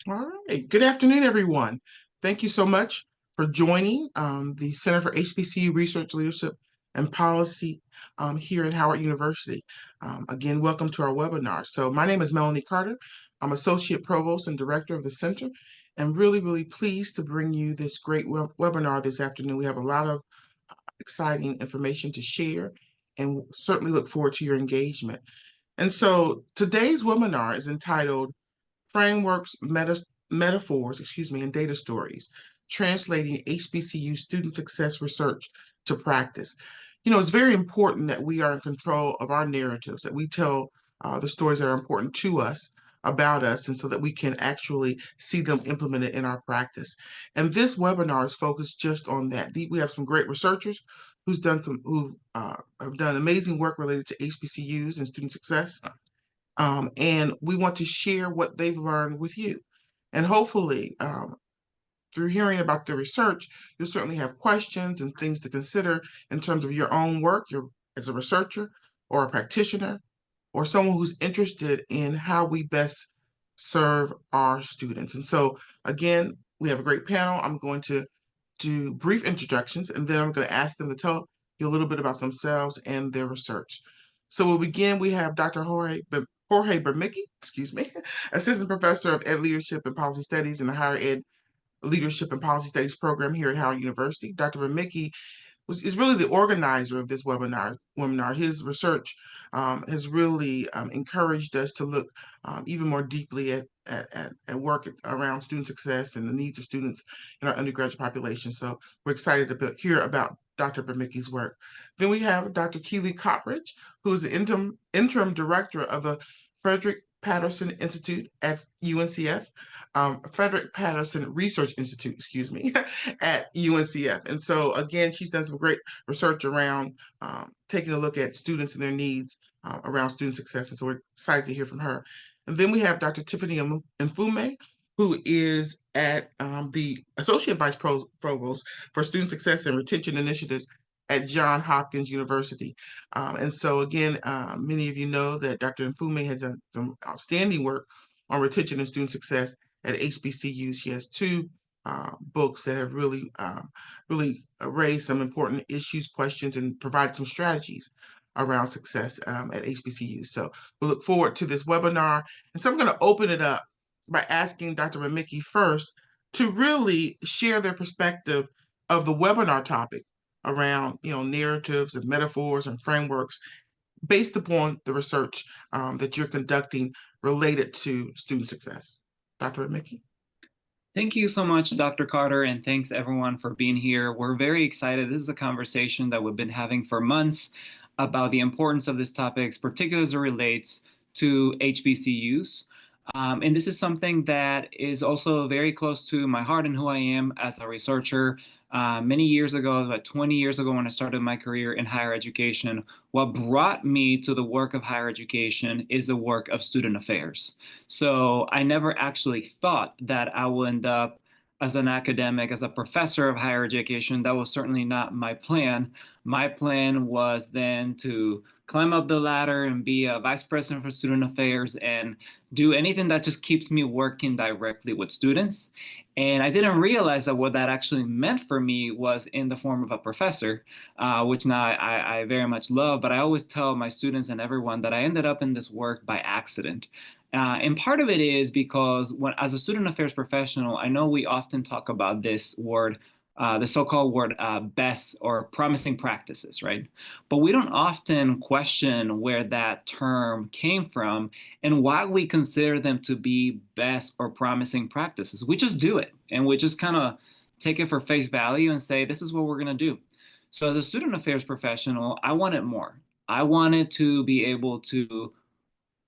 All right. Good afternoon, everyone. Thank you so much for joining the Center for HBCU Research, Leadership, and Policy here at Howard University. Again, welcome to our webinar. So my name is Melanie Carter. I'm Associate Provost and Director of the Center, and really pleased to bring you this great webinar this afternoon. We have a lot of exciting information to share and certainly look forward to your engagement. And so today's webinar is entitled Frameworks, Metaphors, and Data Stories, Translating HBCU Student Success Research to Practice. It's very important that we are in control of our narratives, that we tell the stories that are important to us, about us, and so that we can actually see them implemented in our practice. And this webinar is focused just on that. We have some great researchers who have done amazing work related to HBCUs and student success. And we want to share what they've learned with you. And hopefully, through hearing about the research, you'll certainly have questions and things to consider in terms of your own work as a researcher or a practitioner or someone who's interested in how we best serve our students. And so, again, we have a great panel. I'm going to do brief introductions, and then I'm going to ask them to tell you a little bit about themselves and their research. So we'll begin. We have Dr. Jorge Burmicky, Assistant Professor of Ed Leadership and Policy Studies in the Higher Ed Leadership and Policy Studies program here at Howard University. Dr. Burmicky is really the organizer of this webinar. His research has really encouraged us to look even more deeply at work around student success and the needs of students in our undergraduate population. So we're excited to hear about Dr. Burmicky's work. Then we have Dr. Keeley Copridge, who is the interim director of the Frederick Patterson Institute at UNCF, Frederick Patterson Research Institute, at UNCF. And so again, she's done some great research around taking a look at students and their needs around student success. And so we're excited to hear from her. And then we have Dr. Tiffany Mfume, who is at the Associate Vice Provost for Student Success and Retention Initiatives at Johns Hopkins University. And so again, many of you know that Dr. Mfume has done some outstanding work on retention and student success at HBCUs. She has two books that have really raised some important issues, questions, and provided some strategies around success at HBCUs. So we look forward to this webinar. And so I'm going to open it up by asking Dr. Burmicky first to really share their perspective of the webinar topic around, narratives and metaphors and frameworks based upon the research that you're conducting related to student success. Dr. Burmicky. Thank you so much, Dr. Carter, and thanks everyone for being here. We're very excited. This is a conversation that we've been having for months about the importance of this topic, particularly as it relates to HBCUs. And this is something that is also very close to my heart and who I am as a researcher. Many years ago, about 20 years ago, when I started my career in higher education, what brought me to the work of higher education is the work of student affairs. So I never actually thought that I would end up as an academic, as a professor of higher education. That was certainly not my plan. My plan was then to climb up the ladder and be a vice president for student affairs and do anything that just keeps me working directly with students. And I didn't realize that what that actually meant for me was in the form of a professor, which now I very much love. But I always tell my students and everyone that I ended up in this work by accident. And part of it is because as a student affairs professional, I know we often talk about this word, the so-called word best or promising practices, right? But we don't often question where that term came from and why we consider them to be best or promising practices. We just do it, and we just kind of take it for face value and say, this is what we're going to do. So as a student affairs professional, I wanted more. I wanted to be able to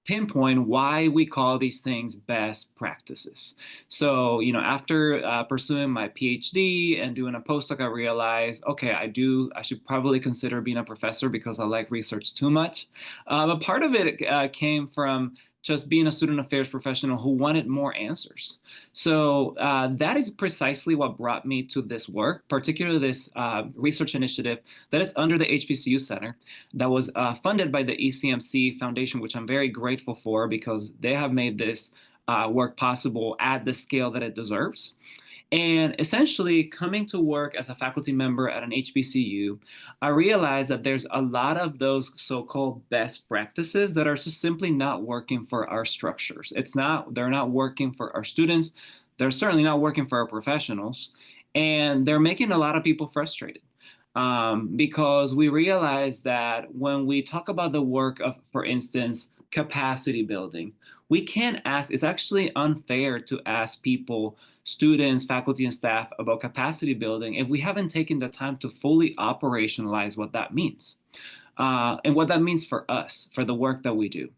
pinpoint why we call these things best practices. So, after pursuing my PhD and doing a postdoc, I realized, okay, I should probably consider being a professor because I like research too much. But part of it came from just being a student affairs professional who wanted more answers. So that is precisely what brought me to this work, particularly this research initiative that is under the HBCU Center that was funded by the ECMC Foundation, which I'm very grateful for because they have made this work possible at the scale that it deserves. And essentially, coming to work as a faculty member at an HBCU, I realized that there's a lot of those so-called best practices that are just simply not working for our structures. They're not working for our students. They're certainly not working for our professionals. And they're making a lot of people frustrated. Because we realize that when we talk about the work of, for instance, capacity building, we can't ask, it's actually unfair to ask people, students, faculty, and staff about capacity building if we haven't taken the time to fully operationalize what that means and what that means for us, for the work that we do.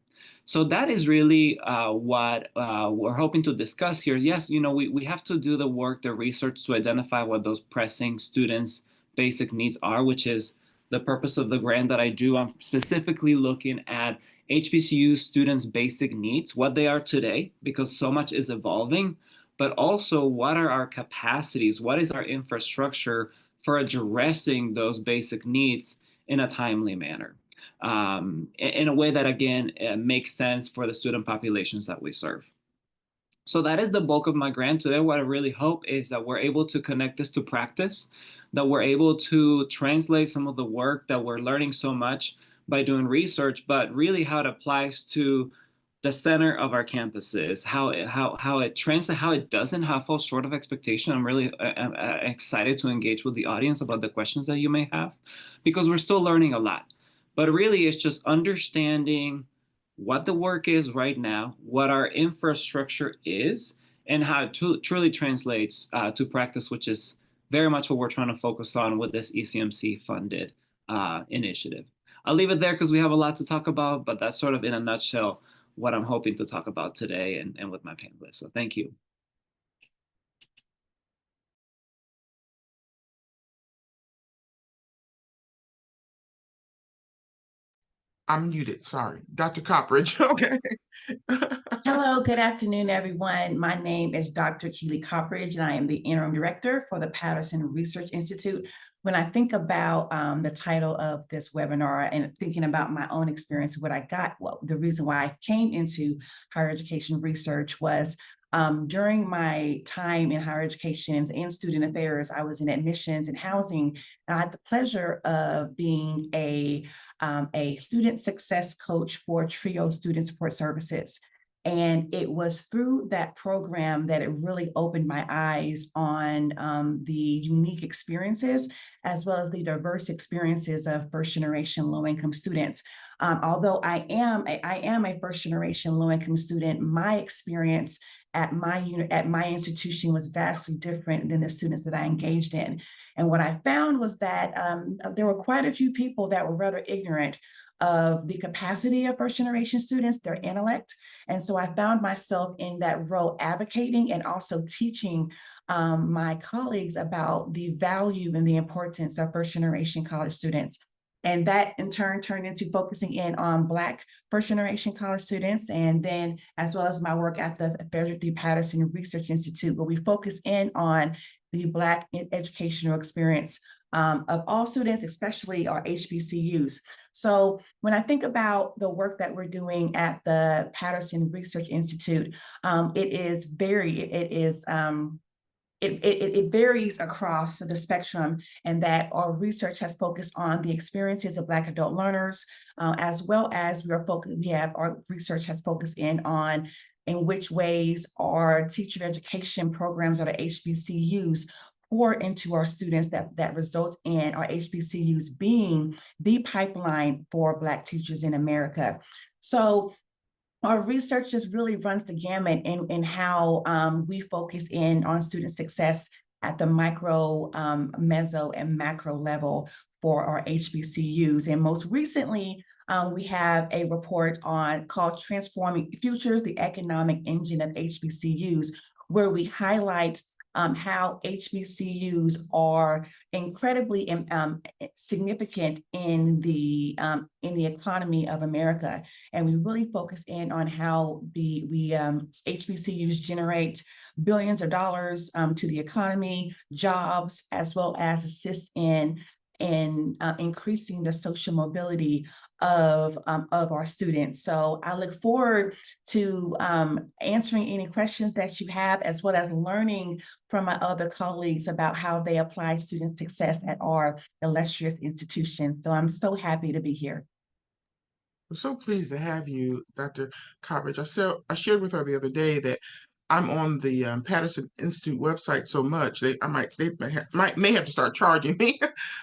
So that is really what we're hoping to discuss here. Yes, we have to do the work, the research to identify what those pressing students' basic needs are, which is the purpose of the grant that I do. I'm specifically looking at HBCU students' basic needs, what they are today, because so much is evolving, but also what are our capacities? What is our infrastructure for addressing those basic needs in a timely manner? In a way that, again, makes sense for the student populations that we serve. So that is the bulk of my grant today. What I really hope is that we're able to connect this to practice, that we're able to translate some of the work that we're learning so much by doing research, but really how it applies to the center of our campuses, how it translates, how it doesn't have fall short of expectation. I'm really excited to engage with the audience about the questions that you may have, because we're still learning a lot. But really, it's just understanding what the work is right now, what our infrastructure is, and how it truly translates to practice, which is very much what we're trying to focus on with this ECMC-funded initiative. I'll leave it there because we have a lot to talk about, but that's sort of in a nutshell what I'm hoping to talk about today and with my panelists. So thank you. I'm muted, sorry. Dr. Copridge, okay. Hello, good afternoon, everyone. My name is Dr. Keeley Copridge, and I am the interim director for the Patterson Research Institute. When I think about the title of this webinar and thinking about my own experience, what I got, well, the reason why I came into higher education research was during my time in higher education and student affairs, I was in admissions and housing, and I had the pleasure of being a student success coach for TRIO Student Support Services. And it was through that program that it really opened my eyes on the unique experiences, as well as the diverse experiences of first-generation low-income students. Although I am a first-generation low-income student, my experience at my institution was vastly different than the students that I engaged in. And what I found was that there were quite a few people that were rather ignorant of the capacity of first-generation students, their intellect. And so I found myself in that role advocating and also teaching my colleagues about the value and the importance of first-generation college students. And that in turn turned into focusing in on Black first-generation college students, and then as well as my work at the Frederick Patterson Research Institute, where we focus in on the Black educational experience of all students, especially our HBCUs. So when I think about the work that we're doing at the Patterson Research Institute, it varies across the spectrum, and that our research has focused on the experiences of Black adult learners, as well as our research has focused in which ways our teacher education programs at our HBCUs pour into our students that result in our HBCUs being the pipeline for Black teachers in America. So our research just really runs the gamut in how we focus in on student success at the micro, meso, and macro level for our HBCUs. And most recently, we have a report called Transforming Futures, the Economic Engine of HBCUs, where we highlight how HBCUs are incredibly significant in the economy of America, and we really focus in on how HBCUs generate billions of dollars to the economy, jobs, as well as assist in increasing the social mobility of our students. So I look forward to answering any questions that you have, as well as learning from my other colleagues about how they apply student success at our illustrious institution. So I'm so happy to be here. We're so pleased to have you, Dr. Copridge. I shared with her the other day that I'm on the Patterson Institute website so much they may have to start charging me,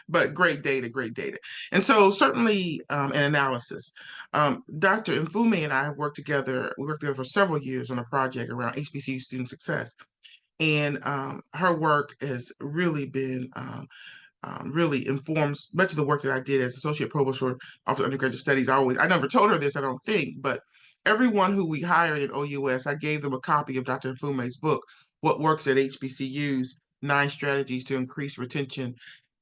but great data, great data. And so certainly an analysis. Dr. Mfume and I have worked together. We worked together for several years on a project around HBCU student success, and her work has really been really informs much of the work that I did as Associate Provost for Office of Undergraduate Studies. I never told her this, I don't think, but everyone who we hired at OUS, I gave them a copy of Dr. Mfume's book, What Works at HBCUs, 9 Strategies to Increase Retention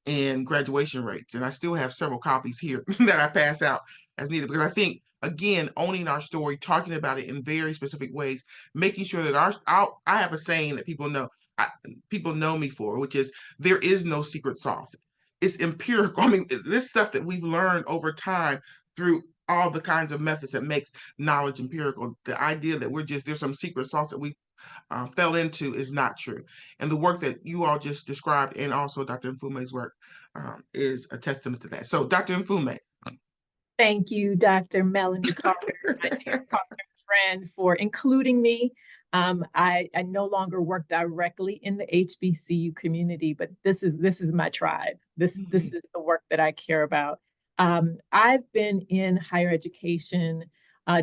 and Graduation Rates. And I still have several copies here that I pass out as needed, because I think, again, owning our story, talking about it in very specific ways, making sure that I have a saying that people know me for, which is there is no secret sauce. It's empirical. I mean, this stuff that we've learned over time through all the kinds of methods that makes knowledge empirical. The idea that there's some secret sauce that we fell into is not true. And the work that you all just described, and also Dr. Mfume's work, is a testament to that. So Dr. Mfume. Thank you, Dr. Melanie Carter, my dear partner and friend, for including me. I no longer work directly in the HBCU community, but this is my tribe. This is the work that I care about. I've been in higher education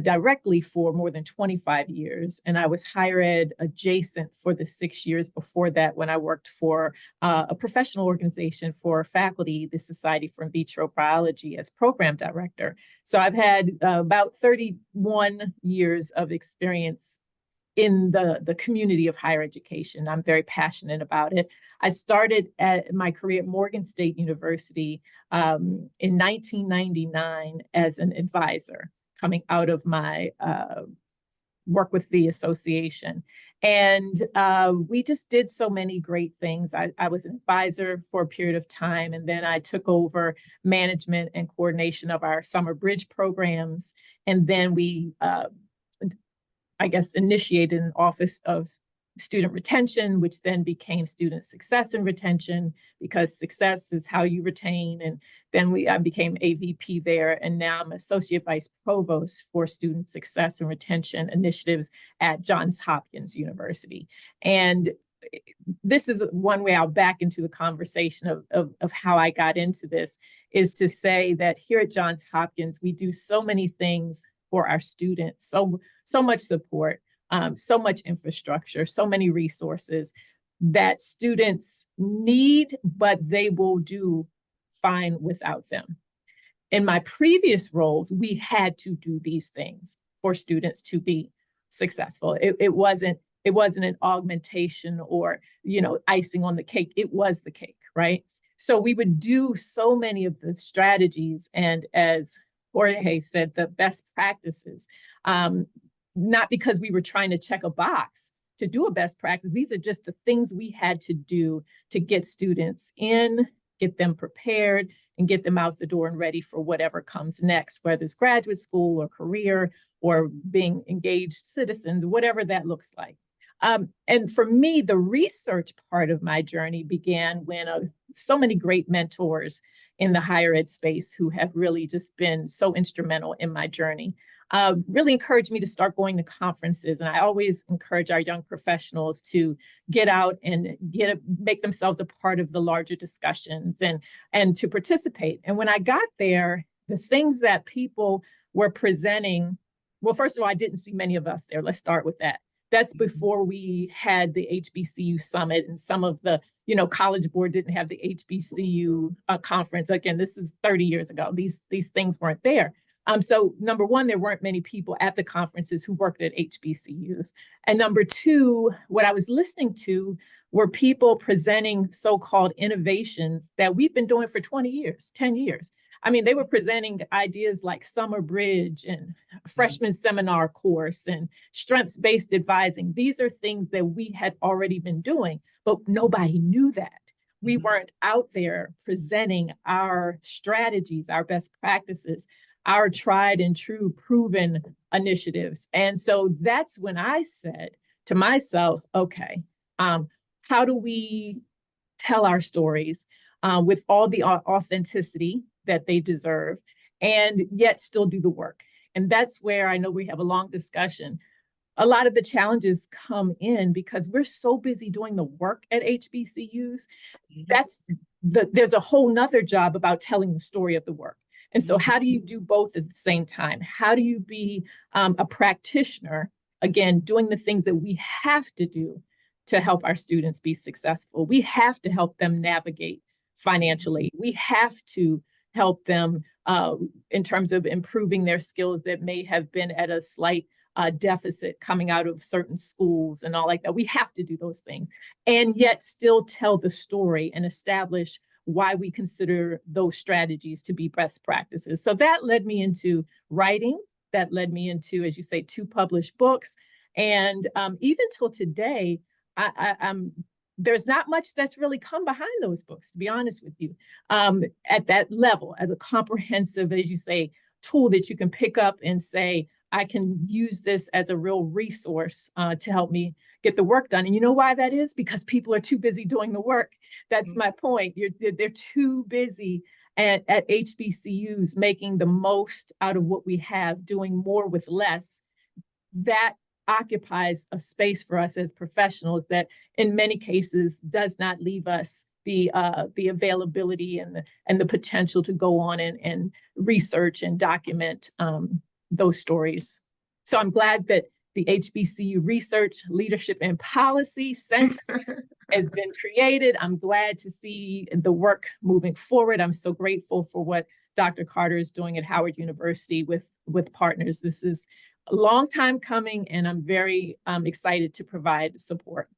directly for more than 25 years, and I was higher ed adjacent for the 6 years before that, when I worked for a professional organization for faculty, the Society for In Vitro Biology, as program director. So I've had about 31 years of experience in the community of higher education. I'm very passionate about it. I started my career at Morgan State University in 1999 as an advisor, coming out of my work with the association. And we just did so many great things. I was an advisor for a period of time, and then I took over management and coordination of our summer bridge programs. And then we initiated an office of student retention, which then became student success and retention, because success is how you retain. And then I became AVP there, and now I'm Associate Vice Provost for Student Success and Retention Initiatives at Johns Hopkins University. And this is one way I'll back into the conversation of how I got into this, is to say that here at Johns Hopkins, we do so many things for our students, so much support, so much infrastructure, so many resources that students need, but they will do fine without them. In my previous roles, we had to do these things for students to be successful. It wasn't an augmentation or, icing on the cake. It was the cake, right? So we would do so many of the strategies, and as Jorge said, the best practices, not because we were trying to check a box to do a best practice. These are just the things we had to do to get students in, get them prepared, and get them out the door and ready for whatever comes next, whether it's graduate school or career or being engaged citizens, whatever that looks like. And for me, the research part of my journey began when so many great mentors in the higher ed space, who have really just been so instrumental in my journey, really encouraged me to start going to conferences. And I always encourage our young professionals to get out and make themselves a part of the larger discussions and to participate. And when I got there, the things that people were presenting, well, first of all, I didn't see many of us there. Let's start with that. That's before we had the HBCU summit, and some of the, College Board didn't have the HBCU conference. Again, this is 30 years ago. These things weren't there. So number one, there weren't many people at the conferences who worked at HBCUs. And number two, what I was listening to were people presenting so-called innovations that we've been doing for 20 years, 10 years. I mean, they were presenting ideas like summer bridge and freshman seminar course and strengths-based advising. These are things that we had already been doing, but nobody knew that. We weren't out there presenting our strategies, our best practices, our tried and true proven initiatives. And so that's when I said to myself, okay, how do we tell our stories with all the authenticity that they deserve and yet still do the work? And that's where I know we have a long discussion. A lot of the challenges come in because we're so busy doing the work at HBCUs. There's a whole nother job about telling the story of the work. And so how do you do both at the same time? How do you be a practitioner, again, doing the things that we have to do to help our students be successful? We have to help them navigate financially. We have to help them in terms of improving their skills that may have been at a slight deficit coming out of certain schools and all like that. We have to do those things and yet still tell the story and establish why we consider those strategies to be best practices. So that led me into writing. That led me into, as you say, 2 published books. And even till today, there's not much that's really come behind those books, to be honest with you, at that level, as a comprehensive, as you say, tool that you can pick up and say, I can use this as a real resource to help me get the work done. And you know why that is? Because people are too busy doing the work. That's my point. They're too busy at HBCUs making the most out of what we have, doing more with less. That occupies a space for us as professionals that in many cases does not leave us the availability and the potential to go on and research and document those stories. So I'm glad that the HBCU Research, Leadership, and Policy Center has been created. I'm glad to see the work moving forward. I'm so grateful for what Dr. Carter is doing at Howard University with partners. This is a long time coming, and I'm very excited to provide support.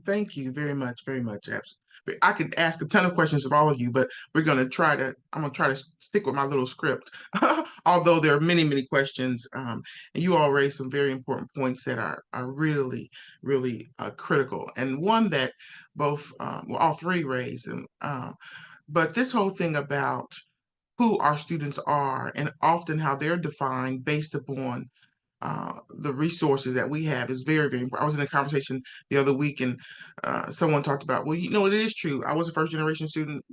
Thank you very much, very much. Absolutely. I could ask a ton of questions of all of you, but I'm going to try to stick with my little script, although there are many, many questions. And you all raised some very important points that are really, really critical. And one that both, all 3 raised. But this whole thing about who our students are and often how they're defined based upon the resources that we have is very, very important. I was in a conversation the other week and someone talked about, well, it is true. I was a first-generation student.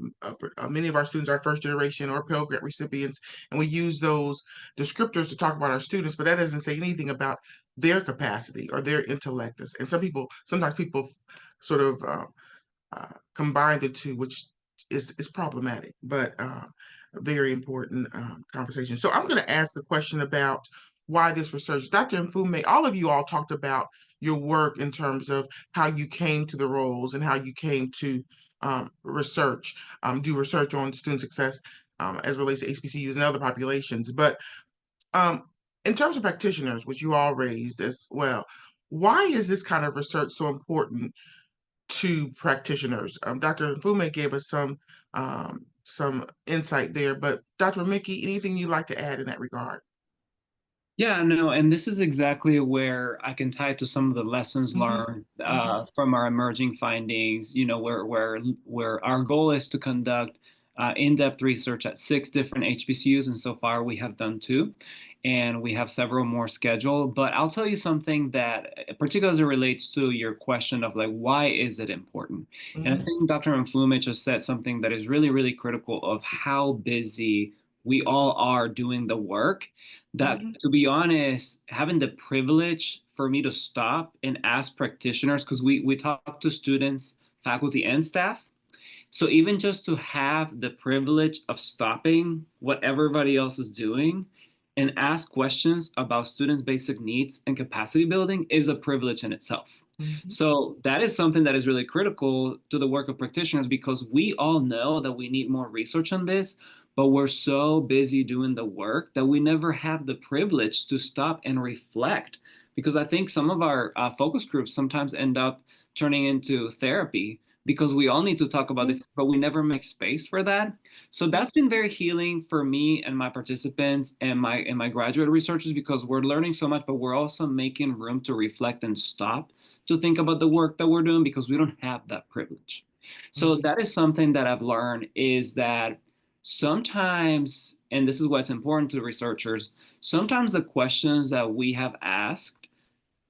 Many of our students are first-generation or Pell Grant recipients, and we use those descriptors to talk about our students, but that doesn't say anything about their capacity or their intellect. And sometimes people sort of combine the two, which is problematic, but a very important conversation. So I'm going to ask a question about why this research. Dr. Mfume, all of you all talked about your work in terms of how you came to the roles and how you came to do research on student success as relates to HBCUs and other populations. But in terms of practitioners, which you all raised as well, why is this kind of research so important to practitioners? Dr. Mfume gave us some insight there, but Dr. Burmicky, anything you'd like to add in that regard? Yeah, no, and this is exactly where I can tie it to some of the lessons learned from our emerging findings, where our goal is to conduct in-depth research at 6 different HBCUs, and so far we have done 2, and we have several more scheduled. But I'll tell you something that, particularly as it relates to your question of why is it important? And I think Dr. Mfume just said something that is really, really critical of how busy we all are doing the work. That, to be honest, having the privilege for me to stop and ask practitioners, because we talk to students, faculty, and staff. So even just to have the privilege of stopping what everybody else is doing and ask questions about students' basic needs and capacity building is a privilege in itself. So that is something that is really critical to the work of practitioners, because we all know that we need more research on this, but we're so busy doing the work that we never have the privilege to stop and reflect. Because I think some of our focus groups sometimes end up turning into therapy, because we all need to talk about this, but we never make space for that. So that's been very healing for me and my participants and my graduate researchers, because we're learning so much, but we're also making room to reflect and stop to think about the work that we're doing, because we don't have that privilege. So that is something that I've learned, is that sometimes, and this is what's important to researchers, sometimes the questions that we have asked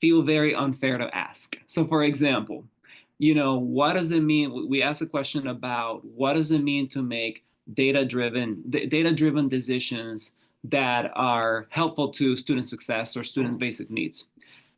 feel very unfair to ask. So for example, what does it mean? We asked a question about what does it mean to make data-driven decisions that are helpful to student success or students' basic needs.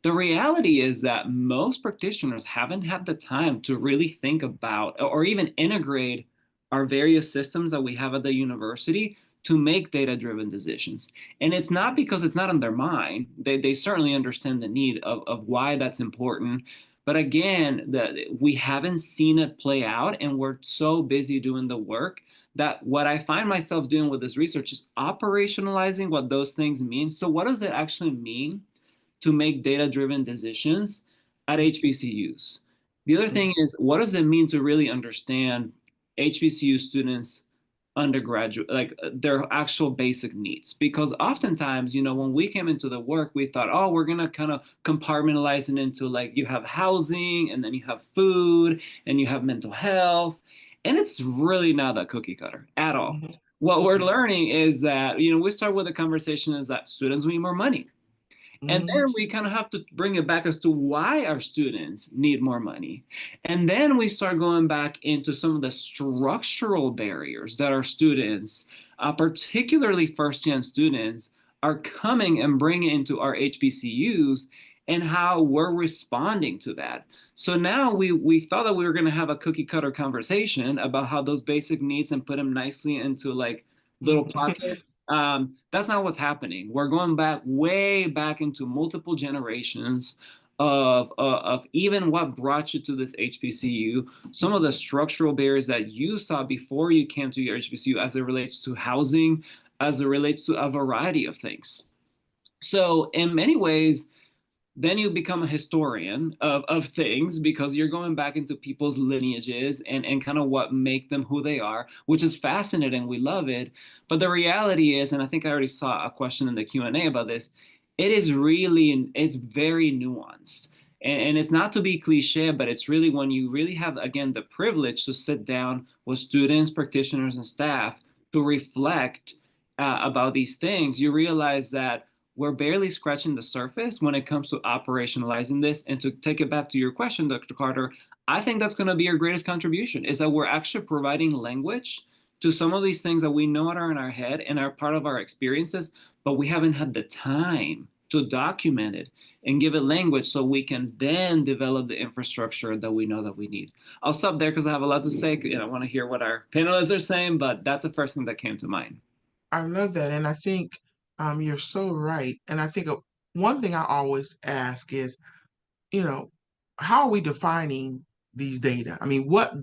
The reality is that most practitioners haven't had the time to really think about or even integrate our various systems that we have at the university to make data-driven decisions. And it's not because it's not on their mind. They certainly understand the need of why that's important. But again, we haven't seen it play out, and we're so busy doing the work that what I find myself doing with this research is operationalizing what those things mean. So what does it actually mean to make data-driven decisions at HBCUs? The other thing is, what does it mean to really understand HBCU students' undergraduate, like their actual basic needs? Because oftentimes, when we came into the work, we thought, oh, we're gonna kind of compartmentalize it into like you have housing, and then you have food, and you have mental health. And it's really not that cookie cutter at all. Mm-hmm. What we're learning is that, we start with a conversation is that students need more money. And then we kind of have to bring it back as to why our students need more money. And then we start going back into some of the structural barriers that our students, particularly first-gen students, are coming and bringing into our HBCUs and how we're responding to that. So now we thought that we were going to have a cookie cutter conversation about how those basic needs and put them nicely into like little pockets. That's not what's happening. We're going back, way back into multiple generations of even what brought you to this HBCU, some of the structural barriers that you saw before you came to your HBCU as it relates to housing, as it relates to a variety of things. So in many ways, then you become a historian of things because you're going back into people's lineages and kind of what make them who they are, which is fascinating. We love it. But the reality is, and I think I already saw a question in the Q&A about this, it's very nuanced. And it's not to be cliche, but it's really when you really have, again, the privilege to sit down with students, practitioners, and staff to reflect about these things, you realize that we're barely scratching the surface when it comes to operationalizing this. And to take it back to your question, Dr. Carter, I think that's going to be our greatest contribution, is that we're actually providing language to some of these things that we know are in our head and are part of our experiences, but we haven't had the time to document it and give it language so we can then develop the infrastructure that we know that we need. I'll stop there because I have a lot to say. I want to hear what our panelists are saying, but that's the first thing that came to mind. I love that. And I think you're so right. And I think one thing I always ask is, how are we defining these data? I mean, what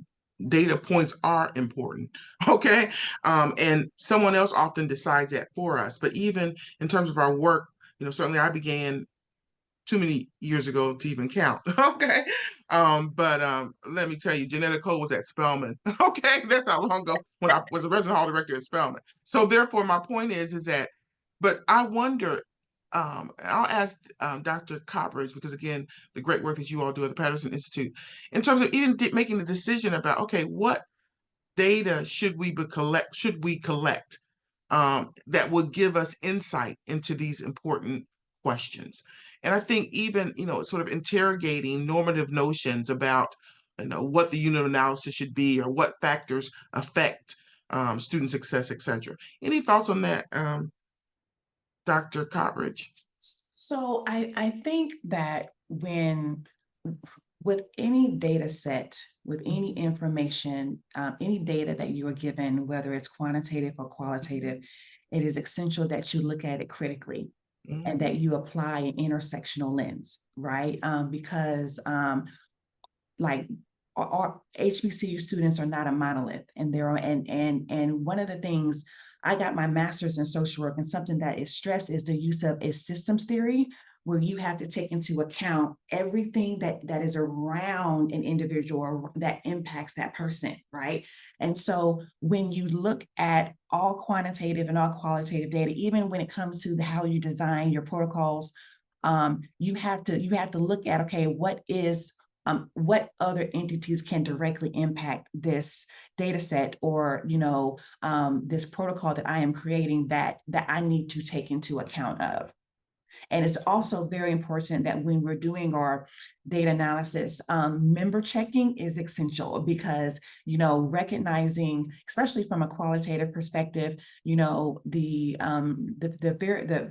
data points are important? Okay. And someone else often decides that for us. But even in terms of our work, certainly I began too many years ago to even count. Okay. But let me tell you, Janetta Cole was at Spelman. Okay. That's how long ago when I was a resident hall director at Spelman. So therefore, my point is that, but I wonder, I'll ask Dr. Copridge, because again, the great work that you all do at the Patterson Institute, in terms of even making the decision about, okay, what data should we collect that would give us insight into these important questions. And I think even, sort of interrogating normative notions about, what the unit of analysis should be or what factors affect student success, et cetera. Any thoughts on that, Dr. Copridge? So I think that with any data set, with any information, any data that you are given, whether it's quantitative or qualitative, it is essential that you look at it critically and that you apply an intersectional lens, right? Because like our HBCU students are not a monolith, and and one of the things, I got my master's in social work, and something that is stressed is the use of systems theory, where you have to take into account everything that is around an individual or that impacts that person, right? And so when you look at all quantitative and all qualitative data, even when it comes to how you design your protocols, you have to look at, okay, what is what other entities can directly impact this data set or, this protocol that I am creating that I need to take into account of. And it's also very important that when we're doing our data analysis, member checking is essential because, recognizing, especially from a qualitative perspective, the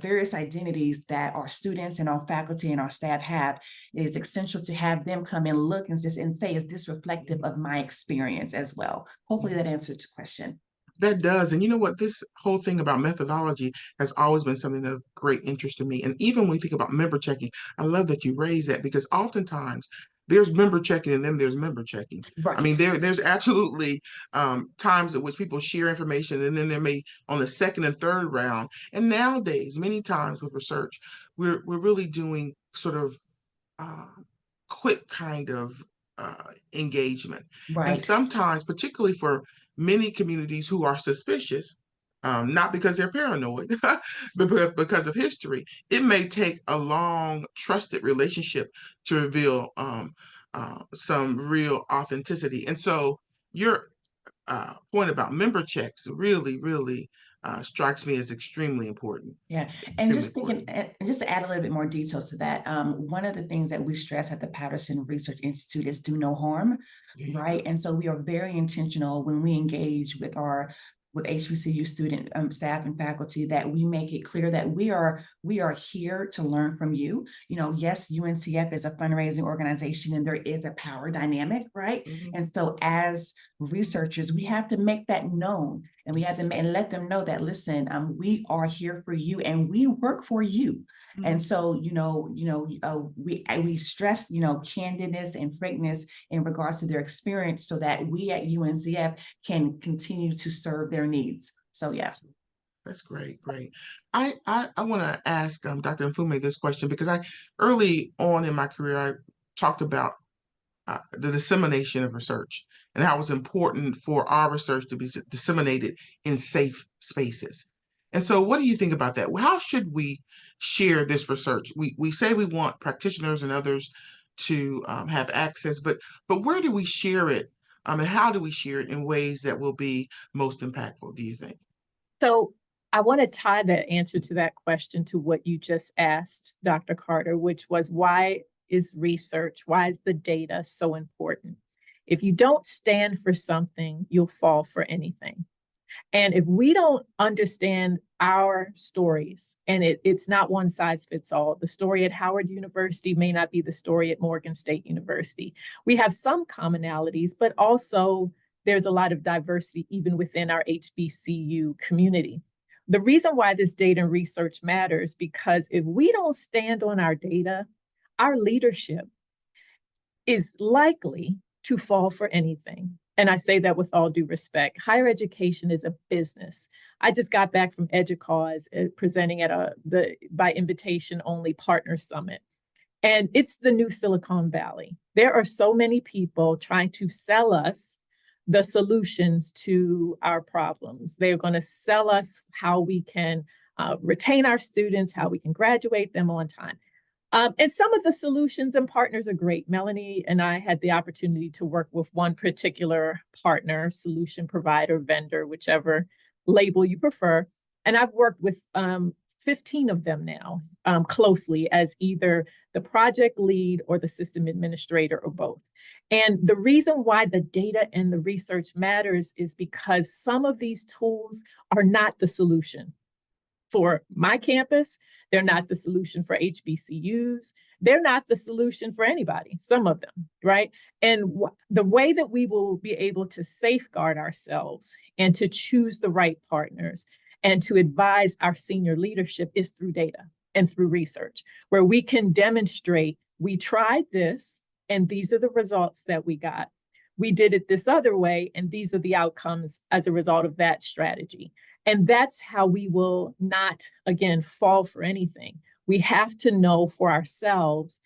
various identities that our students and our faculty and our staff have, it is essential to have them come and look and say, is this reflective of my experience as well? Hopefully that answers the question. That does. And you know what? This whole thing about methodology has always been something of great interest to me. And even when we think about member checking, I love that you raise that because oftentimes there's member checking and then there's member checking. Right. I mean, there's absolutely times at which people share information and then there may on the second and third round. And nowadays, many times with research, we're really doing sort of quick kind of engagement. Right. And sometimes, particularly for many communities who are suspicious, not because they're paranoid, but because of history, it may take a long, trusted relationship to reveal some real authenticity. And so your point about member checks really, really strikes me as extremely important. Yeah, and just thinking, and just to add a little bit more detail to that, one of the things that we stress at the Patterson Research Institute is do no harm, right? And so we are very intentional when we engage with HBCU student staff and faculty that we make it clear that we are here to learn from you. Yes, UNCF is a fundraising organization and there is a power dynamic, right? Mm-hmm. And so as researchers, we have to make that known and we have to and let them know that, listen, we are here for you and we work for you. Mm-hmm. And so, we stress, candidness and frankness in regards to their experience so that we at UNCF can continue to serve their needs. So, yeah. That's great. I want to ask Dr. Mfume this question because early on in my career, I talked about the dissemination of research and how it's important for our research to be disseminated in safe spaces. And so what do you think about that? How should we share this research? We say we want practitioners and others to have access, but where do we share it? And how do we share it in ways that will be most impactful, do you think? So I want to tie the answer to that question to what you just asked, Dr. Carter, which was why is the data so important? If you don't stand for something, you'll fall for anything. And if we don't understand our stories, and it's not one size fits all, the story at Howard University may not be the story at Morgan State University. We have some commonalities, but also there's a lot of diversity even within our HBCU community. The reason why this data and research matters, because if we don't stand on our data, our leadership is likely to fall for anything. And I say that with all due respect. Higher education is a business. I just got back from EDUCAUSE presenting at the by invitation only partner summit. And it's the new Silicon Valley. There are so many people trying to sell us the solutions to our problems. They're going to sell us how we can retain our students, how we can graduate them on time. And some of the solutions and partners are great. Melanie and I had the opportunity to work with one particular partner, solution provider, vendor, whichever label you prefer. And I've worked with 15 of them now closely as either the project lead or the system administrator or both. And the reason why the data and the research matters is because some of these tools are not the solution for my campus. They're not the solution for HBCUs. They're not the solution for anybody, some of them, right? And the way that we will be able to safeguard ourselves and to choose the right partners and to advise our senior leadership is through data and through research, where we can demonstrate we tried this and these are the results that we got. We did it this other way and these are the outcomes as a result of that strategy. And that's how we will not, again, fall for anything. We have to know for ourselves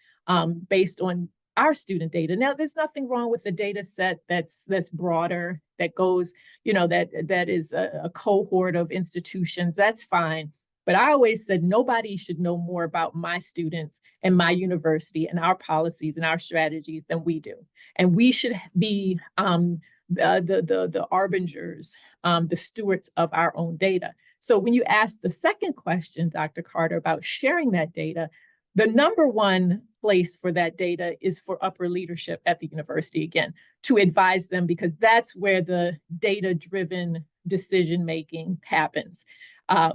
based on our student data. Now, there's nothing wrong with the data set that's broader, that goes, that is a cohort of institutions. That's fine. But I always said nobody should know more about my students and my university and our policies and our strategies than we do. And we should be the arbingers, the stewards of our own data. So when you ask the second question, Dr. Carter, about sharing that data, the number one place for that data is for upper leadership at the university, again, to advise them, because that's where the data-driven decision-making happens.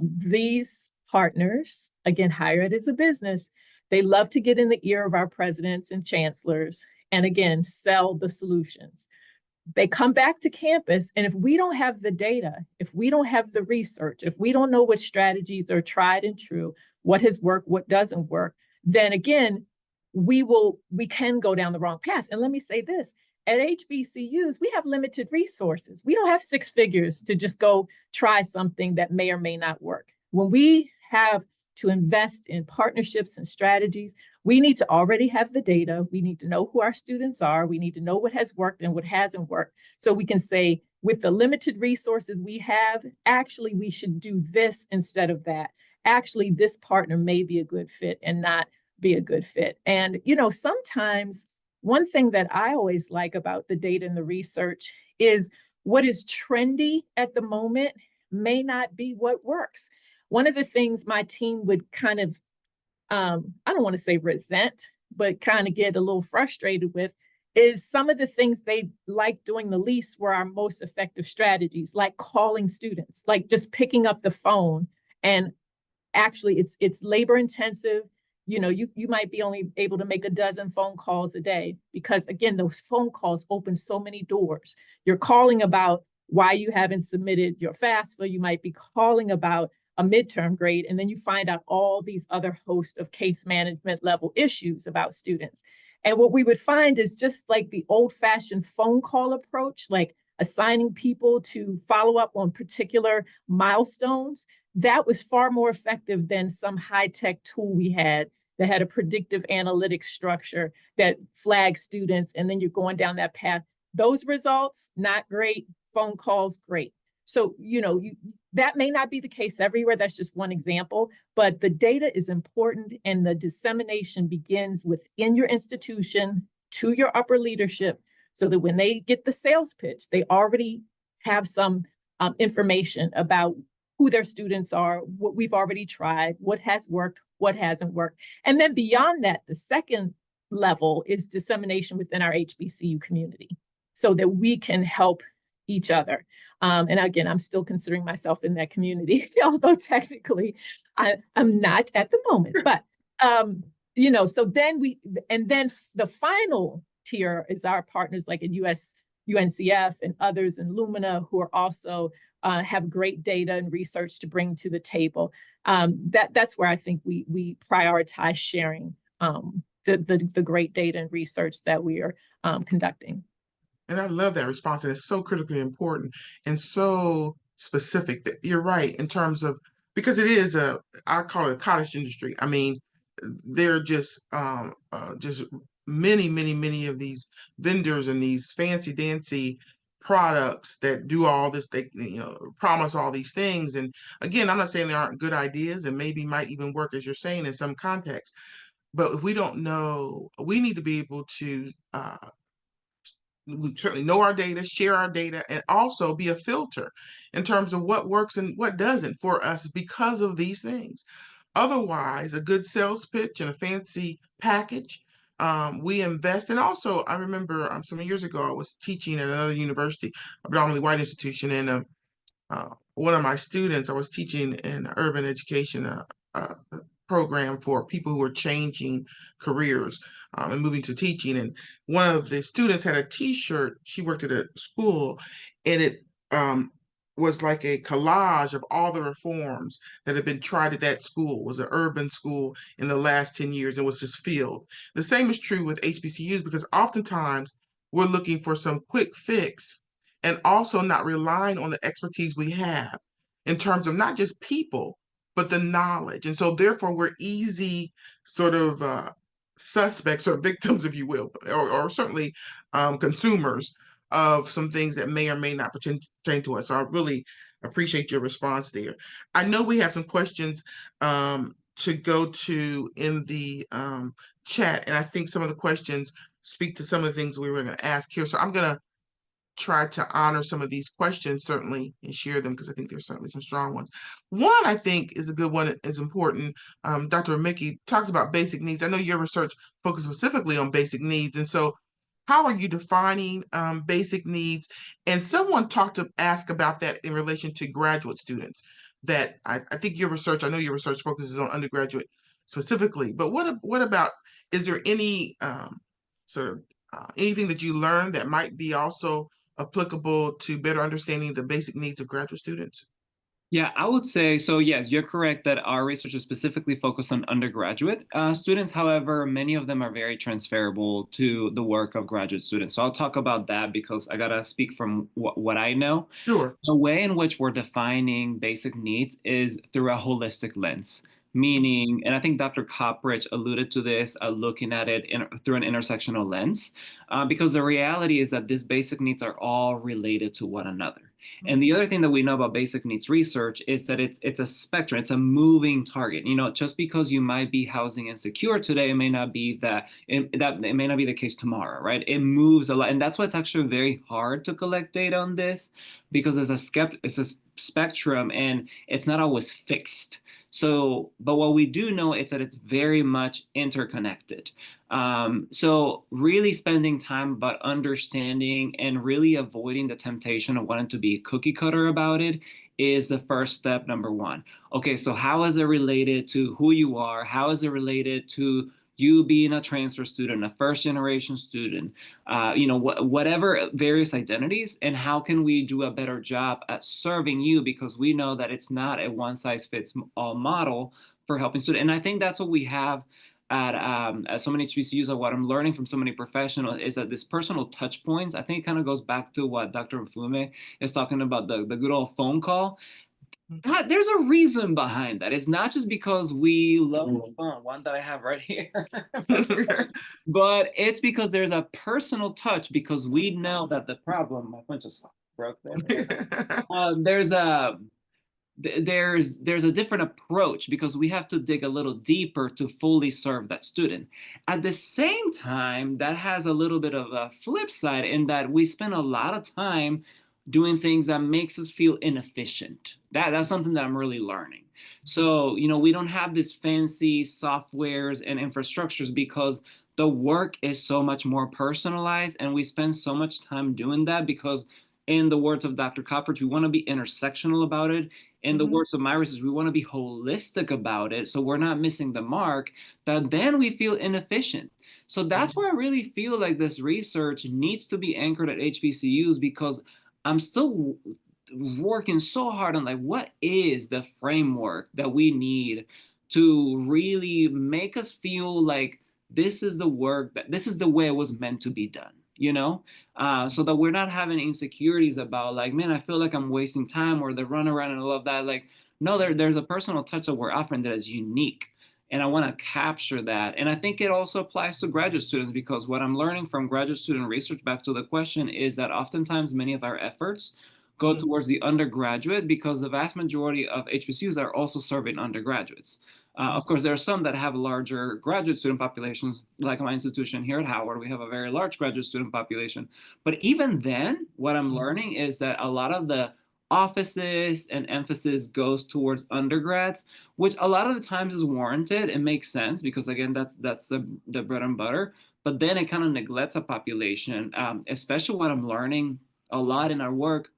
These partners, again, higher ed is a business, they love to get in the ear of our presidents and chancellors and, again, sell the solutions. They come back to campus, and if we don't have the data, if we don't have the research, if we don't know what strategies are tried and true, what has worked, what doesn't work, then again, we can go down the wrong path. And let me say this, at HBCUs, we have limited resources. We don't have 6 figures to just go try something that may or may not work. When we have to invest in partnerships and strategies, we need to already have the data. We need to know who our students are. We need to know what has worked and what hasn't worked. So we can say, with the limited resources we have, actually, we should do this instead of that. Actually, this partner may be a good fit and not be a good fit. And, sometimes one thing that I always like about the data and the research is what is trendy at the moment may not be what works. One of the things my team would kind of, I don't want to say resent, but kind of get a little frustrated with is some of the things they like doing the least were our most effective strategies, like calling students, like just picking up the phone. And actually it's labor intensive. You might be only able to make a dozen phone calls a day because, again, those phone calls open so many doors. You're calling about why you haven't submitted your FAFSA. You might be calling about a midterm grade, and then you find out all these other host of case management level issues about students. And what we would find is just like the old-fashioned phone call approach, like assigning people to follow up on particular milestones, that was far more effective than some high-tech tool we had that had a predictive analytics structure that flags students, and then you're going down that path. Those results, not great. Phone calls, great. So, that may not be the case everywhere. That's just one example, but the data is important, and the dissemination begins within your institution to your upper leadership so that when they get the sales pitch, they already have some information about who their students are, what we've already tried, what has worked, what hasn't worked. And then beyond that, the second level is dissemination within our HBCU community so that we can help each other. And again, I'm still considering myself in that community, although technically I'm not at the moment. But, so then the final tier is our partners like at UNCF and others in Lumina who are also have great data and research to bring to the table. That's where I think we prioritize sharing the great data and research that we are conducting. And I love that response. And it's so critically important and so specific that you're right in terms of, because it is I call it a cottage industry. I mean, there are just many of these vendors and these fancy dancy products that do all this, they promise all these things. And again, I'm not saying there aren't good ideas and maybe might even work, as you're saying, in some context. But if we don't know, we need to be able to we certainly know our data, share our data, and also be a filter in terms of what works and what doesn't for us because of these things. Otherwise, a good sales pitch and a fancy package, we invest. And also, I remember some years ago, I was teaching at another university, a predominantly white institution, and one of my students, I was teaching in urban education program for people who are changing careers and moving to teaching. And one of the students had a T-shirt. She worked at a school, and it was like a collage of all the reforms that had been tried at that school. It was an urban school in the last 10 years. It was just filled. The same is true with HBCUs, because oftentimes we're looking for some quick fix and also not relying on the expertise we have in terms of not just people, but the knowledge. And so therefore we're easy sort of suspects or victims, if you will, or certainly consumers of some things that may or may not pertain to us. So I really appreciate your response there. I know we have some questions to go to in the chat, and I think some of the questions speak to some of the things we were going to ask here. So I'm going to try to honor some of these questions, certainly, and share them, because I think there's certainly some strong ones. One, I think, is a good one, is important. Dr. Burmicky talks about basic needs. I know your research focuses specifically on basic needs, and so how are you defining basic needs? And someone asked about that in relation to graduate students, that I think your research, I know your research focuses on undergraduate specifically, but what about, is there any anything that you learned that might be also applicable to better understanding the basic needs of graduate students? Yeah, I would say, so yes, you're correct that our research is specifically focused on undergraduate students. However, many of them are very transferable to the work of graduate students. So I'll talk about that because I gotta speak from what I know. Sure. The way in which we're defining basic needs is through a holistic lens. Meaning, and I think Dr. Copridge alluded to this, looking at it through an intersectional lens, because the reality is that these basic needs are all related to one another. And the other thing that we know about basic needs research is that it's a spectrum, it's a moving target. You know, just because you might be housing insecure today, it may not be it may not be the case tomorrow, right? It moves a lot, and that's why it's actually very hard to collect data on this, because it's a spectrum and it's not always fixed. So, but what we do know is that it's very much interconnected. So really spending time about understanding and really avoiding the temptation of wanting to be cookie cutter about it is the first step, number one. Okay, so how is it related to who you are? How is it related to you being a transfer student, a first generation student, whatever various identities, and how can we do a better job at serving you, because we know that it's not a one size fits all model for helping students. And I think that's what we have at so many HBCUs, or what I'm learning from so many professionals, is that this personal touch points, I think it kind of goes back to what Dr. Mfume is talking about, the good old phone call. There's a reason behind that. It's not just because we love the phone, one that I have right here, but it's because there's a personal touch, because we know that the problem, my phone just broke there. There's a different approach, because we have to dig a little deeper to fully serve that student. At the same time, that has a little bit of a flip side, in that we spend a lot of time doing things that makes us feel inefficient. That's something that I'm really learning. So, we don't have these fancy softwares and infrastructures, because the work is so much more personalized, and we spend so much time doing that because, in the words of Dr. Copridge, we want to be intersectional about it. In the words of my research, we want to be holistic about it, so we're not missing the mark, that then we feel inefficient. So that's why I really feel like this research needs to be anchored at HBCUs, because I'm still working so hard on, like, what is the framework that we need to really make us feel like this is the work, that this is the way it was meant to be done, so that we're not having insecurities about, like, man, I feel like I'm wasting time, or the runaround and all of that. Like, no, there's a personal touch that we're offering that is unique. And I want to capture that. And I think it also applies to graduate students, because what I'm learning from graduate student research, back to the question, is that oftentimes many of our efforts go towards the undergraduate, because the vast majority of HBCUs are also serving undergraduates. Of course, there are some that have larger graduate student populations, like my institution here at Howard. We have a very large graduate student population. But even then, what I'm learning is that a lot of the offices and emphasis goes towards undergrads, which a lot of the times is warranted. It makes sense, because again, that's the bread and butter. But then it kind of neglects a population, especially what I'm learning a lot in our work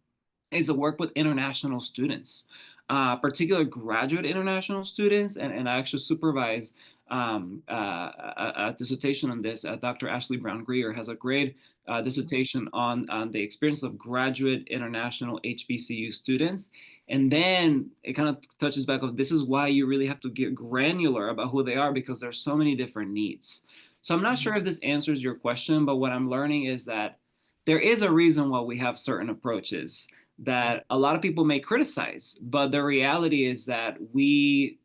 is to work with international students, particular graduate international students. And I actually supervise a dissertation on this. Dr. Ashley Brown-Greer has a great dissertation on the experience of graduate international HBCU students. And then it kind of touches back on, this is why you really have to get granular about who they are, because there's so many different needs. So I'm not sure if this answers your question, but what I'm learning is that there is a reason why we have certain approaches that a lot of people may criticize, but the reality is that we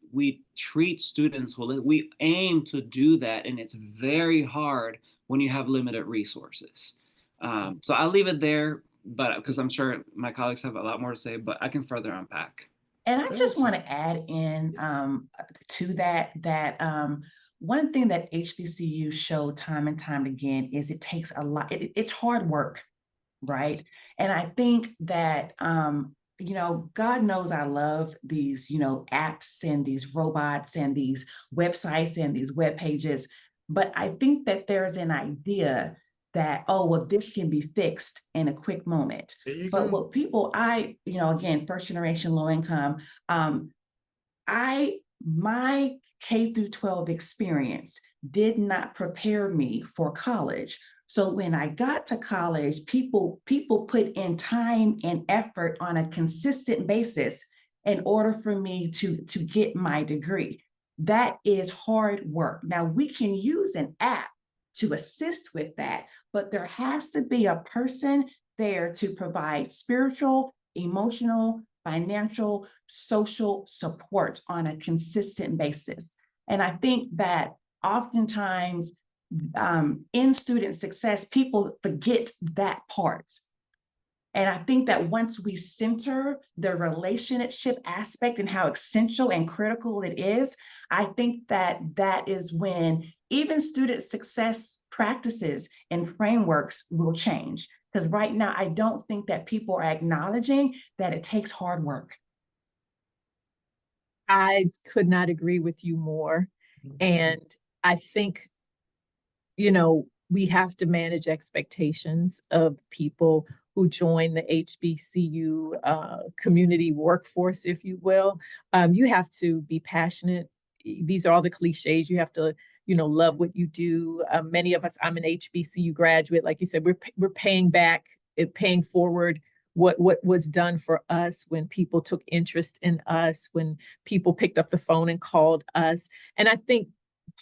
treat students well. We aim to do that, and it's very hard when you have limited resources. So I'll leave it there. but because I'm sure my colleagues have a lot more to say, but I can further unpack. And I just want to add in to that one thing that HBCU show time and time again is it takes a lot, it's hard work, right? And I think that, God knows I love these, apps and these robots and these websites and these web pages. But I think that there's an idea that, oh, well, this can be fixed in a quick moment. But what people, again, first generation low income, my K through 12 experience did not prepare me for college. So when I got to college, people put in time and effort on a consistent basis in order for me to get my degree. That is hard work. Now we can use an app to assist with that, but there has to be a person there to provide spiritual, emotional, financial, social support on a consistent basis. And I think that oftentimes in student success, people forget that part. And I think that once we center the relationship aspect and how essential and critical it is, I think that that is when even student success practices and frameworks will change. Because right now, I don't think that people are acknowledging that it takes hard work. I could not agree with you more. And I think, we have to manage expectations of people who join the HBCU community workforce, if you will. You have to be passionate. These are all the cliches. You have to, love what you do. Many of us, I'm an HBCU graduate. Like you said, we're paying forward what was done for us when people took interest in us, when people picked up the phone and called us. And I think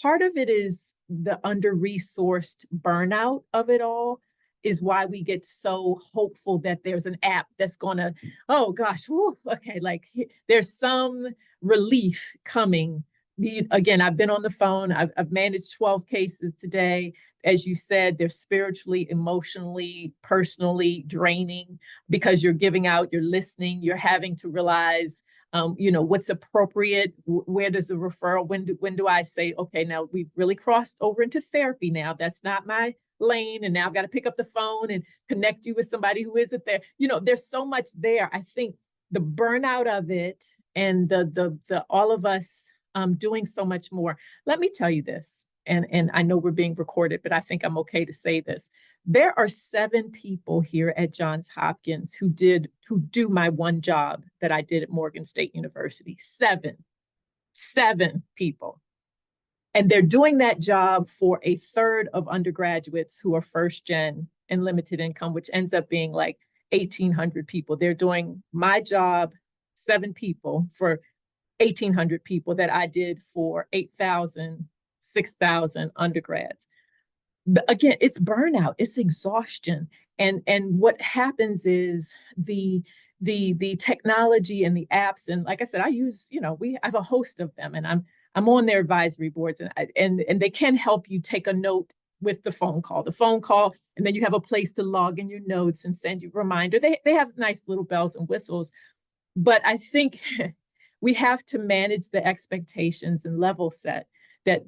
part of it is the under-resourced burnout of it all is why we get so hopeful that there's an app that's gonna, oh gosh, whew, okay, like there's some relief coming. Again, I've been on the phone, I've managed 12 cases today. As you said, they're spiritually, emotionally, personally draining because you're giving out, you're listening, you're having to realize what's appropriate, where does the referral, when do I say, okay, now we've really crossed over into therapy now, that's not my lane, and now I've got to pick up the phone and connect you with somebody who isn't there. There's so much there. I think the burnout of it and the all of us doing so much more. Let me tell you this, and I know we're being recorded, but I think I'm okay to say this. There are 7 people here at Johns Hopkins who do my one job that I did at Morgan State University. 7 people. And they're doing that job for a third of undergraduates who are first gen and limited income, which ends up being like 1,800 people. They're doing my job, 7 people, for 1,800 people that I did for 8,000, 6,000 undergrads. Again, it's burnout, it's exhaustion. And what happens is the technology and the apps, and like I said, I use, we have a host of them, and I'm on their advisory boards, and they can help you take a note with the phone call, and then you have a place to log in your notes and send you a reminder. They have nice little bells and whistles, but I think we have to manage the expectations and level set that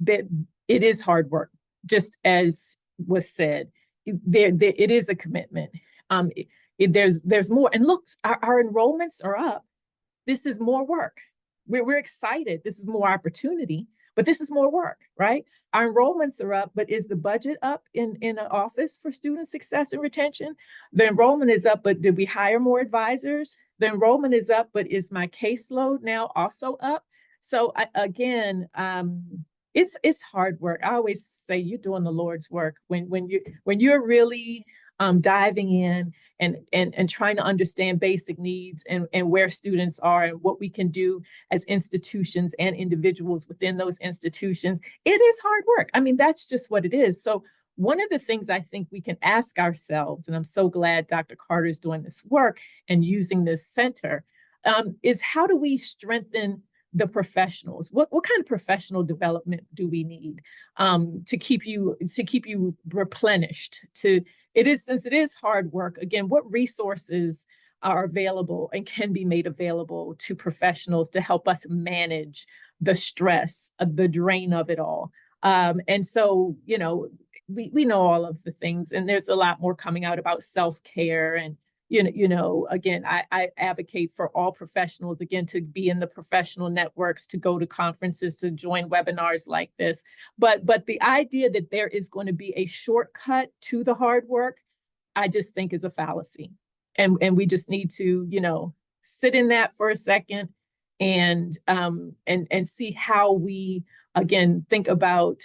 it is hard work. Just as was said, it is a commitment. There's more, and look, our enrollments are up. This is more work. We're excited. This is more opportunity, but this is more work, right? Our enrollments are up, but is the budget up in an office for student success and retention? The enrollment is up, but did we hire more advisors? The enrollment is up, but is my caseload now also up? So it's hard work. I always say you're doing the Lord's work when you're really diving in and trying to understand basic needs and where students are and what we can do as institutions and individuals within those institutions. It is hard work. I mean, that's just what it is. So one of the things I think we can ask ourselves, and I'm so glad Dr. Carter is doing this work and using this center, is how do we strengthen the professionals? What kind of professional development do we need to keep you replenished, to since it is hard work, again, what resources are available and can be made available to professionals to help us manage the stress, the drain of it all. And so, we know all of the things, and there's a lot more coming out about self-care. And, again, I advocate for all professionals, again, to be in the professional networks, to go to conferences, to join webinars like this. But the idea that there is going to be a shortcut to the hard work, I just think is a fallacy. And we just need to, sit in that for a second and see how we, again, think about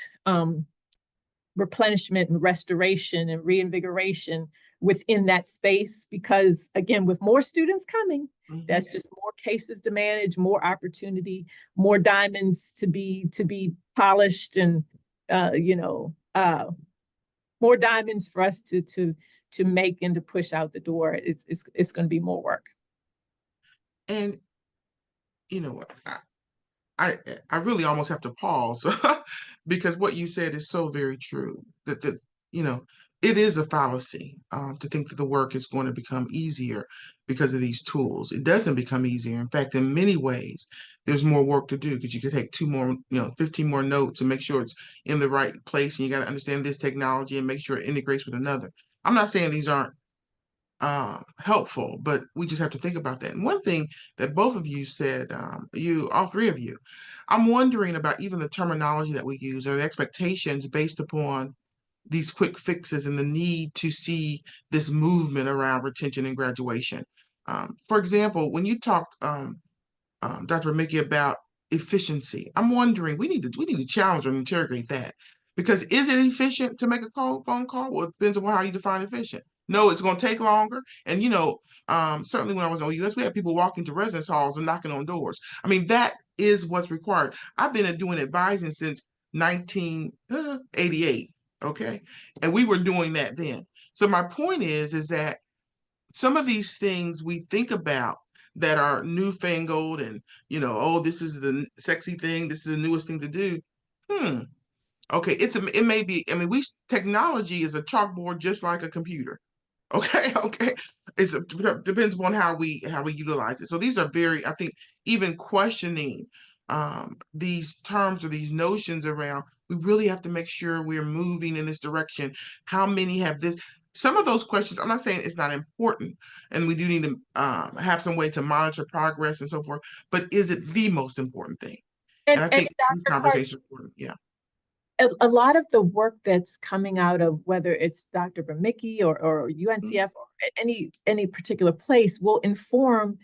replenishment and restoration and reinvigoration within that space. Because again, with more students coming, that's just more cases to manage, more opportunity, more diamonds to be polished, and more diamonds for us to make and to push out the door. It's going to be more work. And you know what, I really almost have to pause because what you said is so very true. That it is a fallacy to think that the work is going to become easier because of these tools. It doesn't become easier. In fact, in many ways, there's more work to do, because you could take 15 more notes and make sure it's in the right place, and you got to understand this technology and make sure it integrates with another. I'm not saying these aren't helpful, but we just have to think about that. And one thing that both of you said, all three of you, I'm wondering about even the terminology that we use, or the expectations based upon these quick fixes and the need to see this movement around retention and graduation. For example, when you talked, Dr. Burmicky, about efficiency, I'm wondering, we need to challenge and interrogate that. Because is it efficient to make a phone call? Well, it depends on how you define efficient. No, it's going to take longer. And, certainly when I was on US, we had people walking to residence halls and knocking on doors. I mean, that is what's required. I've been doing advising since 1988. Okay. And we were doing that then. So my point is that some of these things we think about that are newfangled and, this is the sexy thing, this is the newest thing to do. Okay, it may be, technology is a chalkboard just like a computer. Okay. It depends upon how we utilize it. So these are very, I think, even questioning these terms or these notions around, we really have to make sure we're moving in this direction. How many have this? Some of those questions, I'm not saying it's not important, and we do need to have some way to monitor progress and so forth, but is it the most important thing? And I think these conversations are important. Yeah. A lot of the work that's coming out of, whether it's Dr. Burmicky or UNCF or any particular place, will inform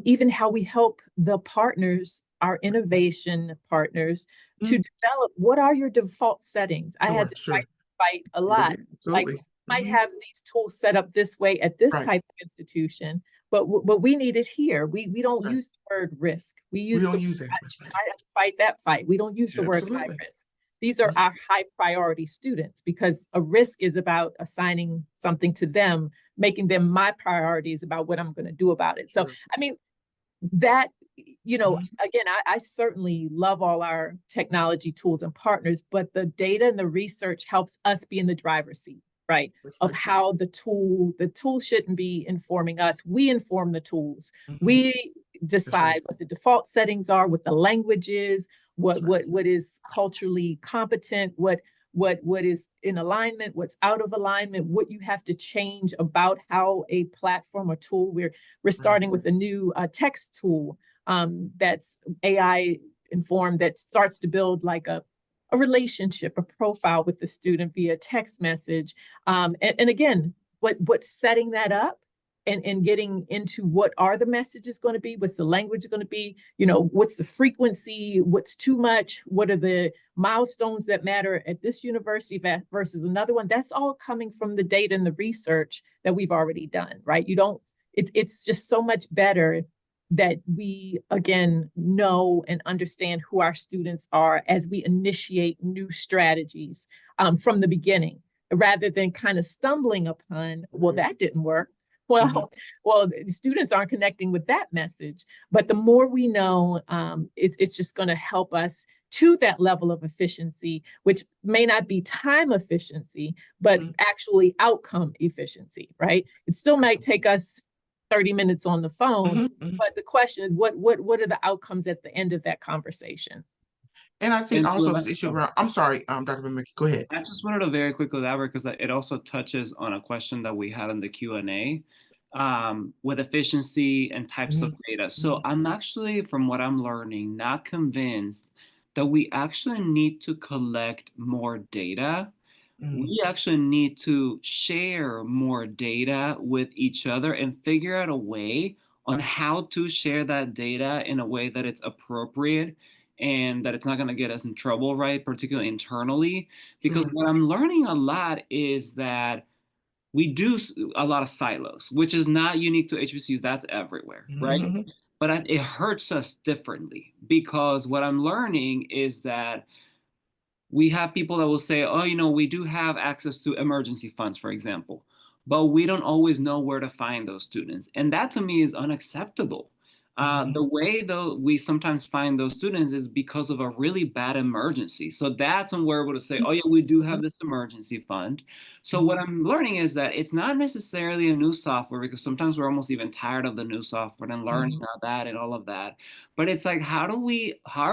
even how we help the partners, our innovation partners, to develop what are your default settings. I had to fight a lot. Like, might have these tools set up this way at this type of institution, but we need it here. We don't use the word risk. We don't use that. I have to fight that fight. We don't use the word high risk. These are our high priority students, because a risk is about assigning something to them, making them my priorities about what I'm going to do about it. So, that, again, I certainly love all our technology tools and partners, but the data and the research helps us be in the driver's seat, right? Of how the tool shouldn't be informing us. We inform the tools. We decide what the default settings are, what the language is, what is culturally competent, what is in alignment, what's out of alignment, what you have to change about how a platform or tool. We're starting with a new text tool that's AI informed, that starts to build like a relationship, a profile with the student via text message. And again, what's setting that up and getting into what are the messages going to be, what's the language going to be, what's the frequency, what's too much, what are the milestones that matter at this university versus another one. That's all coming from the data and the research that we've already done, right? It's just so much better that we, again, know and understand who our students are as we initiate new strategies from the beginning, rather than kind of stumbling upon, well, that didn't work. Well, students aren't connecting with that message. But the more we know, it's just going to help us to that level of efficiency, which may not be time efficiency, but actually outcome efficiency, right? It still might take us 30 minutes on the phone, but the question is, what are the outcomes at the end of that conversation? And I think also this issue around, I'm sorry, Dr. Burmicky, go ahead. I just wanted to very quickly elaborate because it also touches on a question that we had in the Q&A with efficiency and types of data. So I'm actually, from what I'm learning, not convinced that we actually need to collect more data. We actually need to share more data with each other and figure out a way on how to share that data in a way that it's appropriate and that it's not going to get us in trouble, right? Particularly internally. Because what I'm learning a lot is that we do a lot of silos, which is not unique to HBCUs. That's everywhere, right? But it hurts us differently because what I'm learning is that we have people that will say, oh, you know, we do have access to emergency funds, for example, but we don't always know where to find those students. And that to me is unacceptable. The way though we sometimes find those students is because of a really bad emergency. So that's when we're able to say, oh yeah, we do have this emergency fund. So what I'm learning is that it's not necessarily a new software, because sometimes we're almost even tired of the new software and learning all that and all of that. But it's like, how are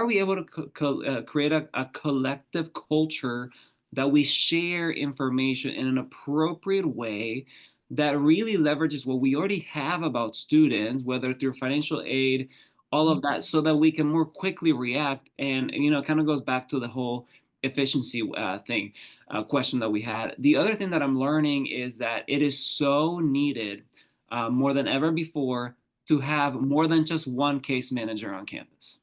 we able to create a collective culture that we share information in an appropriate way that really leverages what we already have about students, whether through financial aid, all of that, so that we can more quickly react. And you know, it kind of goes back to the whole efficiency question that we had. The other thing that I'm learning is that it is so needed more than ever before to have more than just one case manager on campus.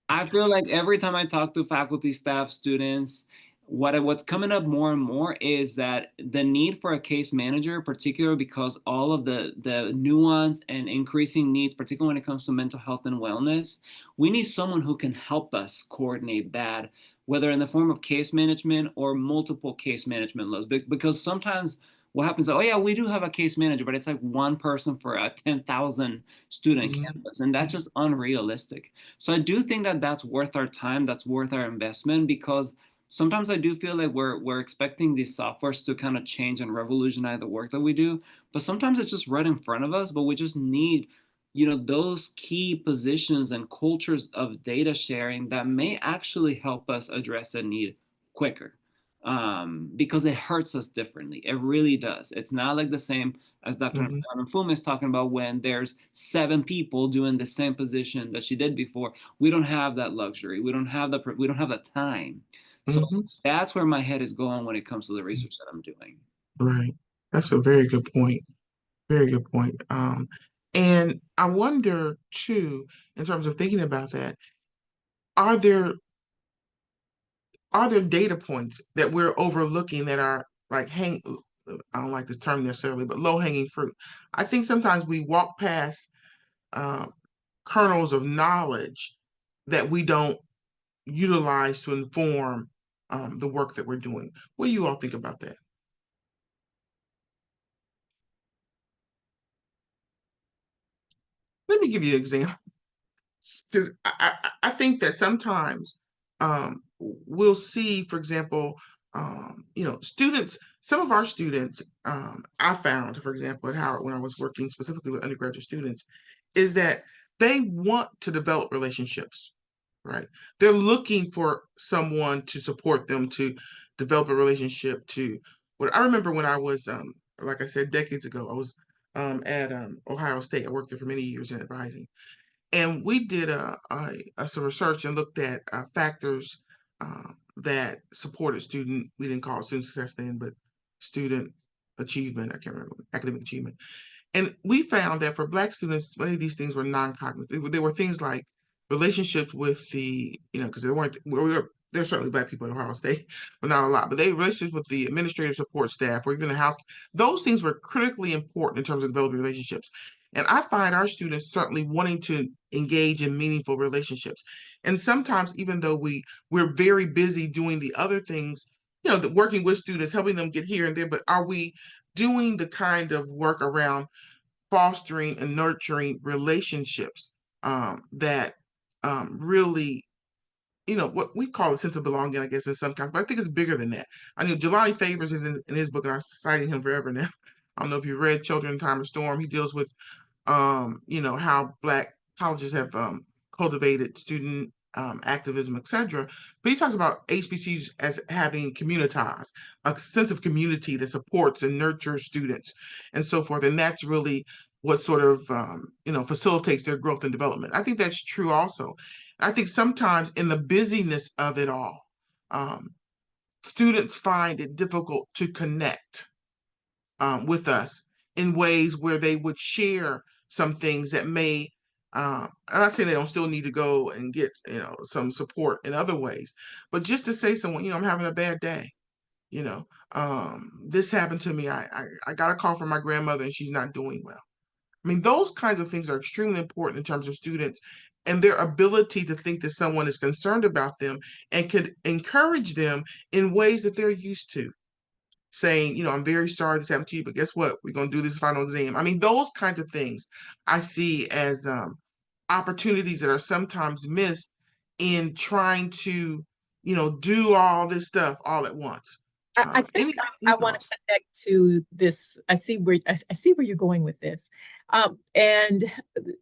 I feel like every time I talk to faculty, staff, students, what's coming up more and more is that the need for a case manager, particularly because all of the nuance and increasing needs, particularly when it comes to mental health and wellness, we need someone who can help us coordinate that, whether in the form of case management or multiple case management loads. Because sometimes what happens is, oh yeah, we do have a case manager, but it's like one person for a 10,000 student campus, and that's just unrealistic. So I do think that that's worth our time, that's worth our investment, because sometimes I do feel like we're expecting these softwares to kind of change and revolutionize the work that we do, but sometimes it's just right in front of us, but we just need, you know, those key positions and cultures of data sharing that may actually help us address a need quicker. Because it hurts us differently. It really does. It's not like the same as Dr. Mfume is talking about when there's 7 people doing the same position that she did before. We don't have that luxury. We don't have the time. So that's where my head is going when it comes to the research that I'm doing. Right. That's a very good point. Very good point. And I wonder too, in terms of thinking about that, are there data points that we're overlooking that are like I don't like this term necessarily, but low-hanging fruit? I think sometimes we walk past kernels of knowledge that we don't utilize to inform the work that we're doing. What do you all think about that? Let me give you an example, because I think that sometimes we'll see, for example, you know, some of our students, I found, for example, at Howard when I was working specifically with undergraduate students, is that they want to develop relationships, right? They're looking for someone to support them to develop a relationship to what I remember when I was, like I said, decades ago, I was at Ohio State. I worked there for many years in advising. And we did some research and looked at factors that supported we didn't call it student success then, but student achievement. I can't remember, academic achievement. And we found that for Black students, many of these things were non-cognitive. There were things like relationships with the, you know, because there's certainly Black people at Ohio State, but not a lot. But relationships with the administrative support staff or even the house, those things were critically important in terms of developing relationships. And I find our students certainly wanting to engage in meaningful relationships. And sometimes, even though we're very busy doing the other things, you know, working with students, helping them get here and there, but are we doing the kind of work around fostering and nurturing relationships that really what we call a sense of belonging, I guess, in some kinds, but I think it's bigger than that. I know Jelani Favors is in his book, and I'm citing him forever now. I don't know if you read Children in Time of Storm. He deals with, how Black colleges have cultivated student activism, etc. But he talks about HBCUs as having communitized, a sense of community that supports and nurtures students and so forth. And that's really what sort of, facilitates their growth and development. I think that's true also. I think sometimes in the busyness of it all, students find it difficult to connect with us in ways where they would share some things that may, I'm not saying they don't still need to go and get, some support in other ways, but just to say someone, I'm having a bad day, this happened to me. I got a call from my grandmother and she's not doing well. I mean, those kinds of things are extremely important in terms of students and their ability to think that someone is concerned about them and could encourage them in ways that they're used to. Saying, I'm very sorry this happened to you, but guess what? We're going to do this final exam. I mean, those kinds of things I see as opportunities that are sometimes missed in trying to, do all this stuff all at once. I think I want to connect to this. I see where you're going with this, and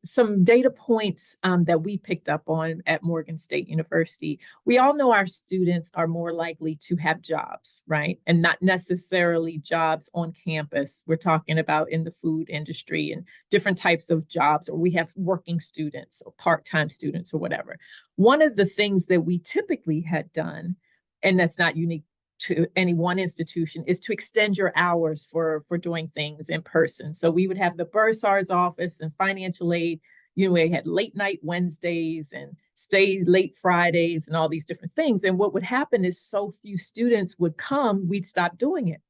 some data points that we picked up on at Morgan State University. We all know our students are more likely to have jobs, right, and not necessarily jobs on campus. We're talking about in the food industry and different types of jobs, or we have working students or part-time students or whatever. One of the things that we typically had done, and that's not unique to any one institution, is to extend your hours for doing things in person. So we would have the bursar's office and financial aid, we had late night Wednesdays and stay late Fridays and all these different things. And what would happen is so few students would come, we'd stop doing it.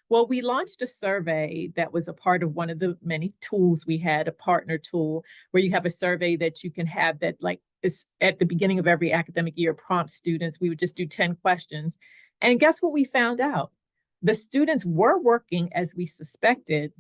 Well, we launched a survey that was a part of one of the many tools we had, a partner tool, where you have a survey that you can have that, like, is at the beginning of every academic year, prompt students. We would just do 10 questions. And guess what we found out? The students were working as we suspected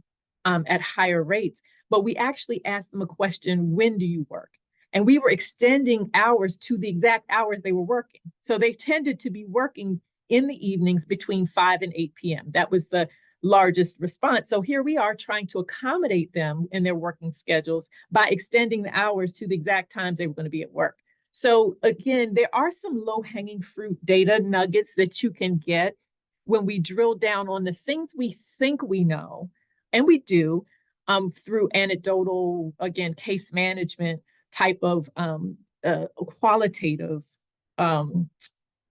at higher rates, but we actually asked them a question: when do you work? And we were extending hours to the exact hours they were working. So they tended to be working in the evenings between 5 and 8 p.m. That was the largest response. So here we are trying to accommodate them in their working schedules by extending the hours to the exact times they were going to be at work. So again, there are some low-hanging fruit data nuggets that you can get when we drill down on the things we think we know, and we do, through anecdotal, again, case management type of qualitative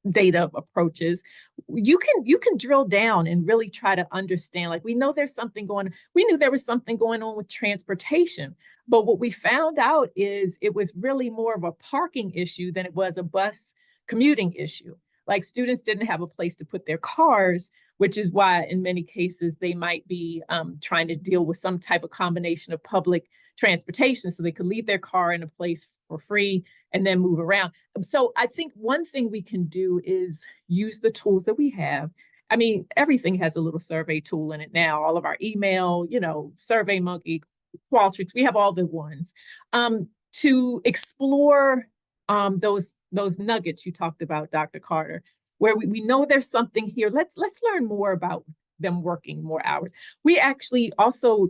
data approaches. You can drill down and really try to understand, like, we know there's something going on. We knew there was something going on with transportation, but what we found out is it was really more of a parking issue than it was a bus commuting issue. Like, students didn't have a place to put their cars, which is why in many cases they might be trying to deal with some type of combination of public transportation so they could leave their car in a place for free and then move around. So I think one thing we can do is use the tools that we have. I mean, everything has a little survey tool in it now. All of our email, SurveyMonkey, Qualtrics, we have all the ones to explore those nuggets you talked about, Dr. Carter, where we know there's something here. Let's learn more about them working more hours. We actually also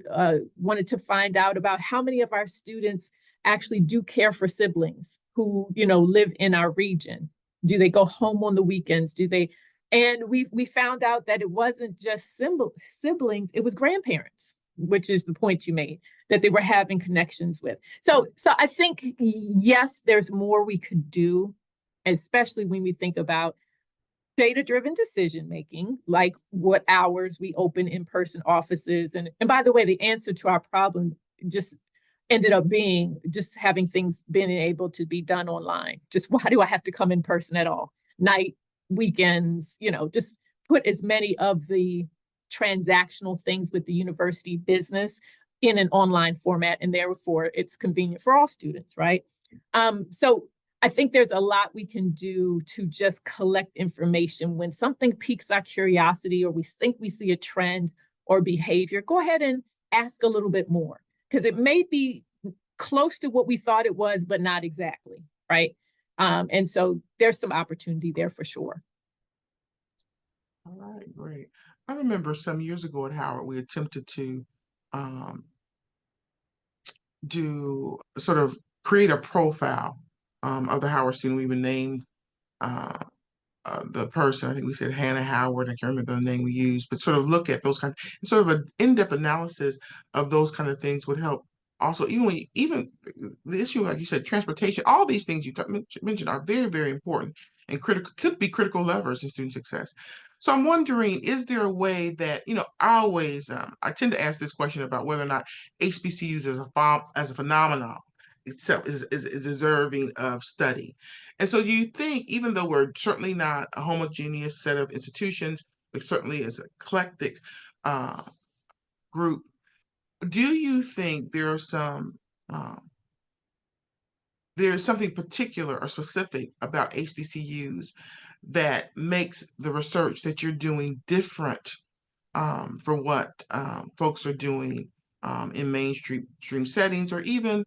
wanted to find out about how many of our students actually do care for siblings who, live in our region. Do they go home on the weekends? Do they? And we found out that it wasn't just siblings, it was grandparents, which is the point you made, that they were having connections with. So I think, yes, there's more we could do, especially when we think about data-driven decision-making, like what hours we open in-person offices. And by the way, the answer to our problem just ended up being just having things being able to be done online. Just, why do I have to come in person at all? Night, weekends, just put as many of the transactional things with the university business in an online format, and therefore it's convenient for all students, right? So I think there's a lot we can do to just collect information. When something piques our curiosity, or we think we see a trend or behavior, go ahead and ask a little bit more, because it may be close to what we thought it was, but not exactly, right? And so there's some opportunity there for sure. All right, great. I remember some years ago at Howard, we attempted to do sort of create a profile of the Howard student. We even named the person. I think we said Hannah Howard. I can't remember the name we used, but sort of look at those sort of an in-depth analysis of those kind of things would help. Also, even the issue, like you said, transportation, all these things you mentioned are very, very important and could be critical levers in student success. So I'm wondering, is there a way that, I tend to ask this question about whether or not HBCUs as a phenomenon itself is deserving of study. And so do you think, even though we're certainly not a homogeneous set of institutions, but certainly as an eclectic group, do you think there's something particular or specific about HBCUs that makes the research that you're doing different from what folks are doing in mainstream settings, or even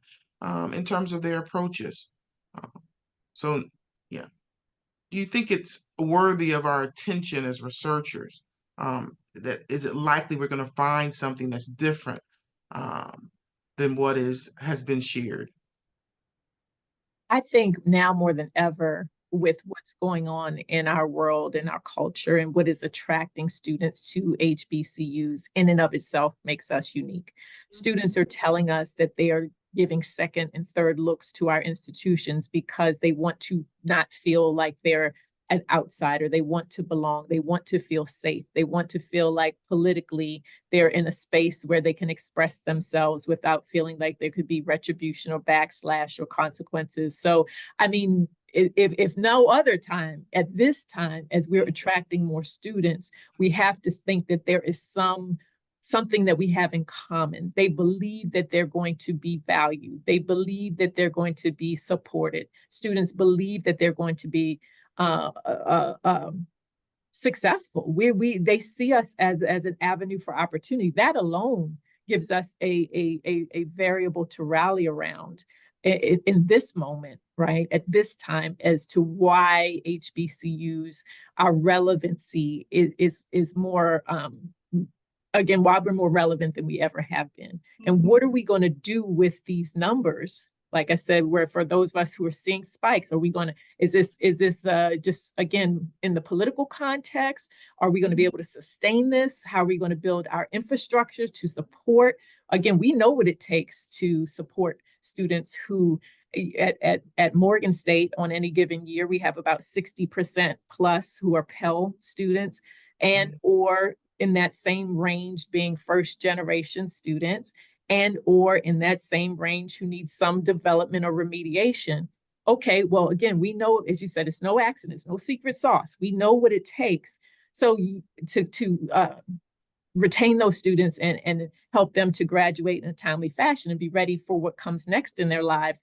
in terms of their approaches? So, yeah. Do you think it's worthy of our attention as researchers? That is it likely we're going to find something that's different than what has been shared? I think now more than ever, with what's going on in our world and our culture and what is attracting students to HBCUs in and of itself makes us unique. Students are telling us that they are giving second and third looks to our institutions because they want to not feel like they're an outsider. They want to belong. They want to feel safe. They want to feel like politically they're in a space where they can express themselves without feeling like there could be retribution or backslash or consequences. So, I mean, if no other time, at this time, as we're attracting more students, we have to think that there is something that we have in common. They believe that they're going to be valued. They believe that they're going to be supported. Students believe that they're going to be successful. They see us as an avenue for opportunity. That alone gives us a variable to rally around in this moment, right? At this time, as to why HBCUs, our relevancy is more, again, why we're more relevant than we ever have been. And what are we going to do with these numbers? Like I said, where for those of us who are seeing spikes, is this just, again, in the political context? Are we going to be able to sustain this? How are we going to build our infrastructure to support? Again, we know what it takes to support students who at Morgan State on any given year, we have about 60% plus who are Pell students and or in that same range being first generation students, and or in that same range who need some development or remediation. Okay, well, again, we know, as you said, it's no accident, it's no secret sauce. We know what it takes. So to retain those students and help them to graduate in a timely fashion and be ready for what comes next in their lives.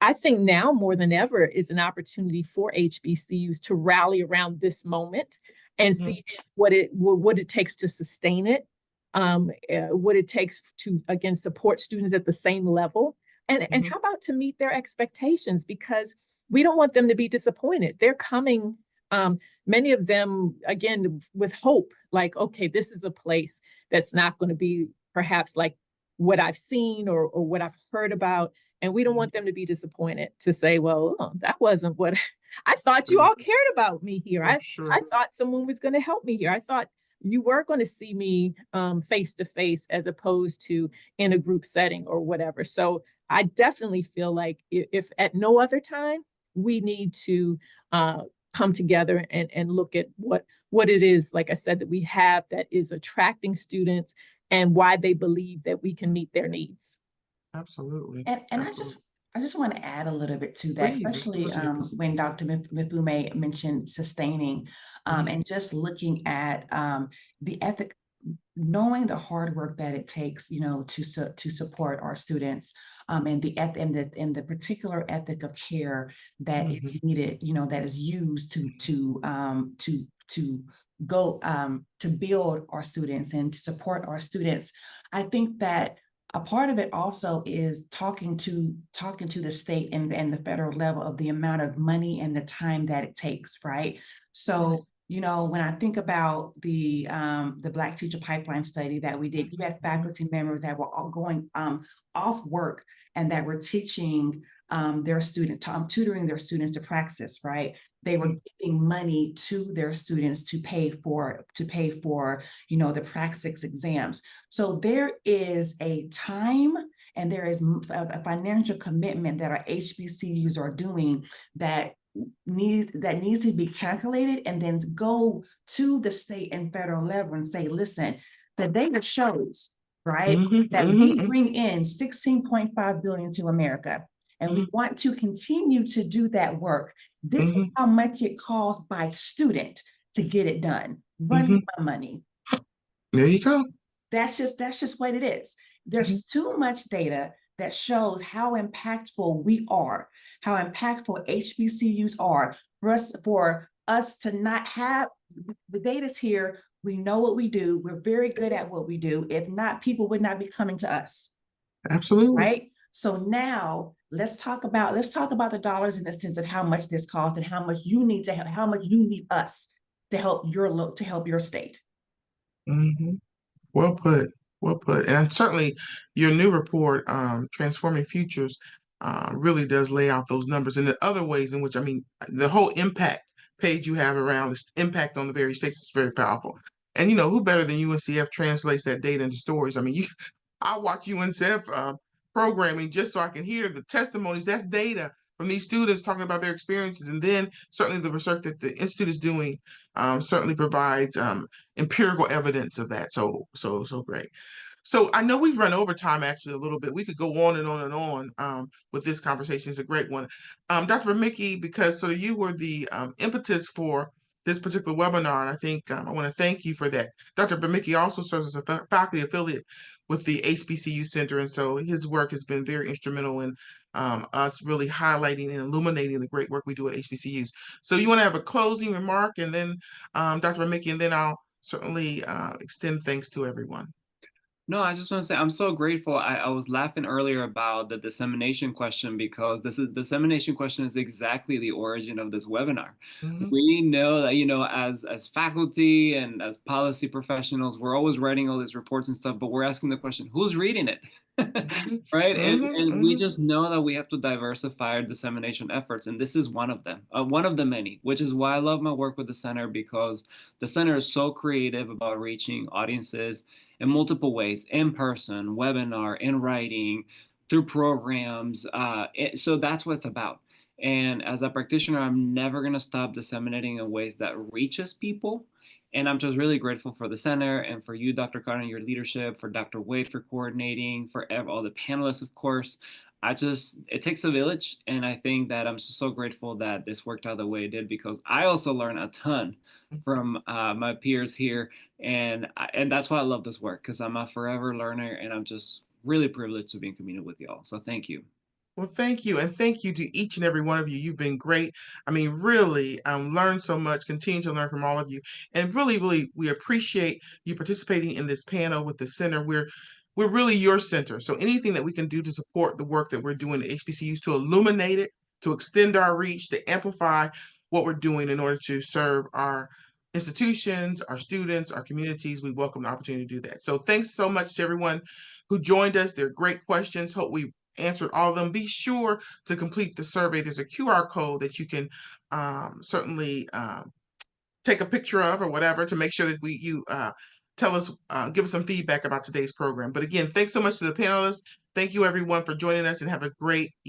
I think now more than ever is an opportunity for HBCUs to rally around this moment and see what it takes to sustain it, what it takes to, again, support students at the same level. And how about to meet their expectations? Because we don't want them to be disappointed. They're coming, many of them, again, with hope, like, okay, this is a place that's not going to be perhaps like what I've seen or what I've heard about. And we don't want them to be disappointed to say, well, oh, that wasn't what I thought you all cared about me here. I thought someone was going to help me here. I thought you were going to see me face to face as opposed to in a group setting or whatever. So I definitely feel like if at no other time, we need to come together and look at what it is, like I said, that we have that is attracting students and why they believe that we can meet their needs. Absolutely. And Absolutely. I just want to add a little bit to that, especially when Dr. Mfume mentioned sustaining and just looking at the ethic, knowing the hard work that it takes, to support our students and the particular ethic of care that is needed, that is used to go to build our students and to support our students. I think that A part of it also is talking to the state and the federal level of the amount of money and the time that it takes, right? So, you know, when I think about the Black Teacher Pipeline study that we did, you had faculty members that were all going off work and that were teaching their tutoring their students to praxis, right? They were giving money to their students to pay for, you know, the praxis exams. So there is a time and there is a financial commitment that our HBCUs are doing that needs to be calculated and then go to the state and federal level and say, listen, the data shows, right, that we bring in $16.5 billion to America. And we want to continue to do that work. This is how much it costs by student to get it done. Run with my money. There you go. That's just what it is. There's too much data that shows how impactful we are, how impactful HBCUs are. For us to not have the data's here, we know what we do. We're very good at what we do. If not, people would not be coming to us. Absolutely. Right. So now let's talk about the dollars in the sense of how much this costs and how much you need to help, how much you need us to help your state. Well put, well put. And certainly your new report, Transforming Futures, really does lay out those numbers and the other ways in which, I mean, the whole impact page you have around this impact on the various states is very powerful. And, you know, who better than UNCF translates that data into stories? I mean, I watch UNCF programming just so I can hear the testimonies. That's data from these students talking about their experiences. And then certainly the research that the Institute is doing certainly provides empirical evidence of that. So great. So I know we've run over time actually a little bit. We could go on and on and on with this conversation. It's a great one. Dr. Burmicky, because sort of you were the impetus for this particular webinar, and I think I want to thank you for that. Dr. Burmicky also serves as a faculty affiliate with the HBCU Center, and so his work has been very instrumental in us really highlighting and illuminating the great work we do at HBCUs. So you want to have a closing remark, and then Dr. Burmicky, and then I'll certainly extend thanks to everyone. No, I just want to say I'm so grateful. I was laughing earlier about the dissemination question because this dissemination question is exactly the origin of this webinar. We know that, you know, as faculty and as policy professionals, we're always writing all these reports and stuff, but we're asking the question, who's reading it? Right? And we just know that we have to diversify our dissemination efforts. And this is one of them, one of the many, which is why I love my work with the center, because the center is so creative about reaching audiences in multiple ways, in person, webinar, in writing, through programs. So that's what it's about. And as a practitioner, I'm never going to stop disseminating in ways that reaches people. And I'm just really grateful for the center and for you, Dr. Carter, and your leadership, for Dr. Wade for coordinating, for all the panelists, of course. It takes a village. And I think that I'm so grateful that this worked out the way it did, because I also learned a ton from my peers here. And that's why I love this work, because I'm a forever learner and I'm just really privileged to be in community with y'all. So thank you. Well, thank you. And thank you to each and every one of you. You've been great. I mean, really learned so much, continue to learn from all of you. And really, we appreciate you participating in this panel with the center. We're really your center. So anything that we can do to support the work that we're doing at HBCUs, to illuminate it, to extend our reach, to amplify what we're doing in order to serve our institutions, our students, our communities, we welcome the opportunity to do that. So thanks so much to everyone who joined us. They're great questions. Hope we answered all of them. Be sure to complete the survey. There's a QR code that you can certainly take a picture of or whatever to make sure that you tell us, give us some feedback about today's program. But again, thanks so much to the panelists. Thank you everyone for joining us, and have a great evening.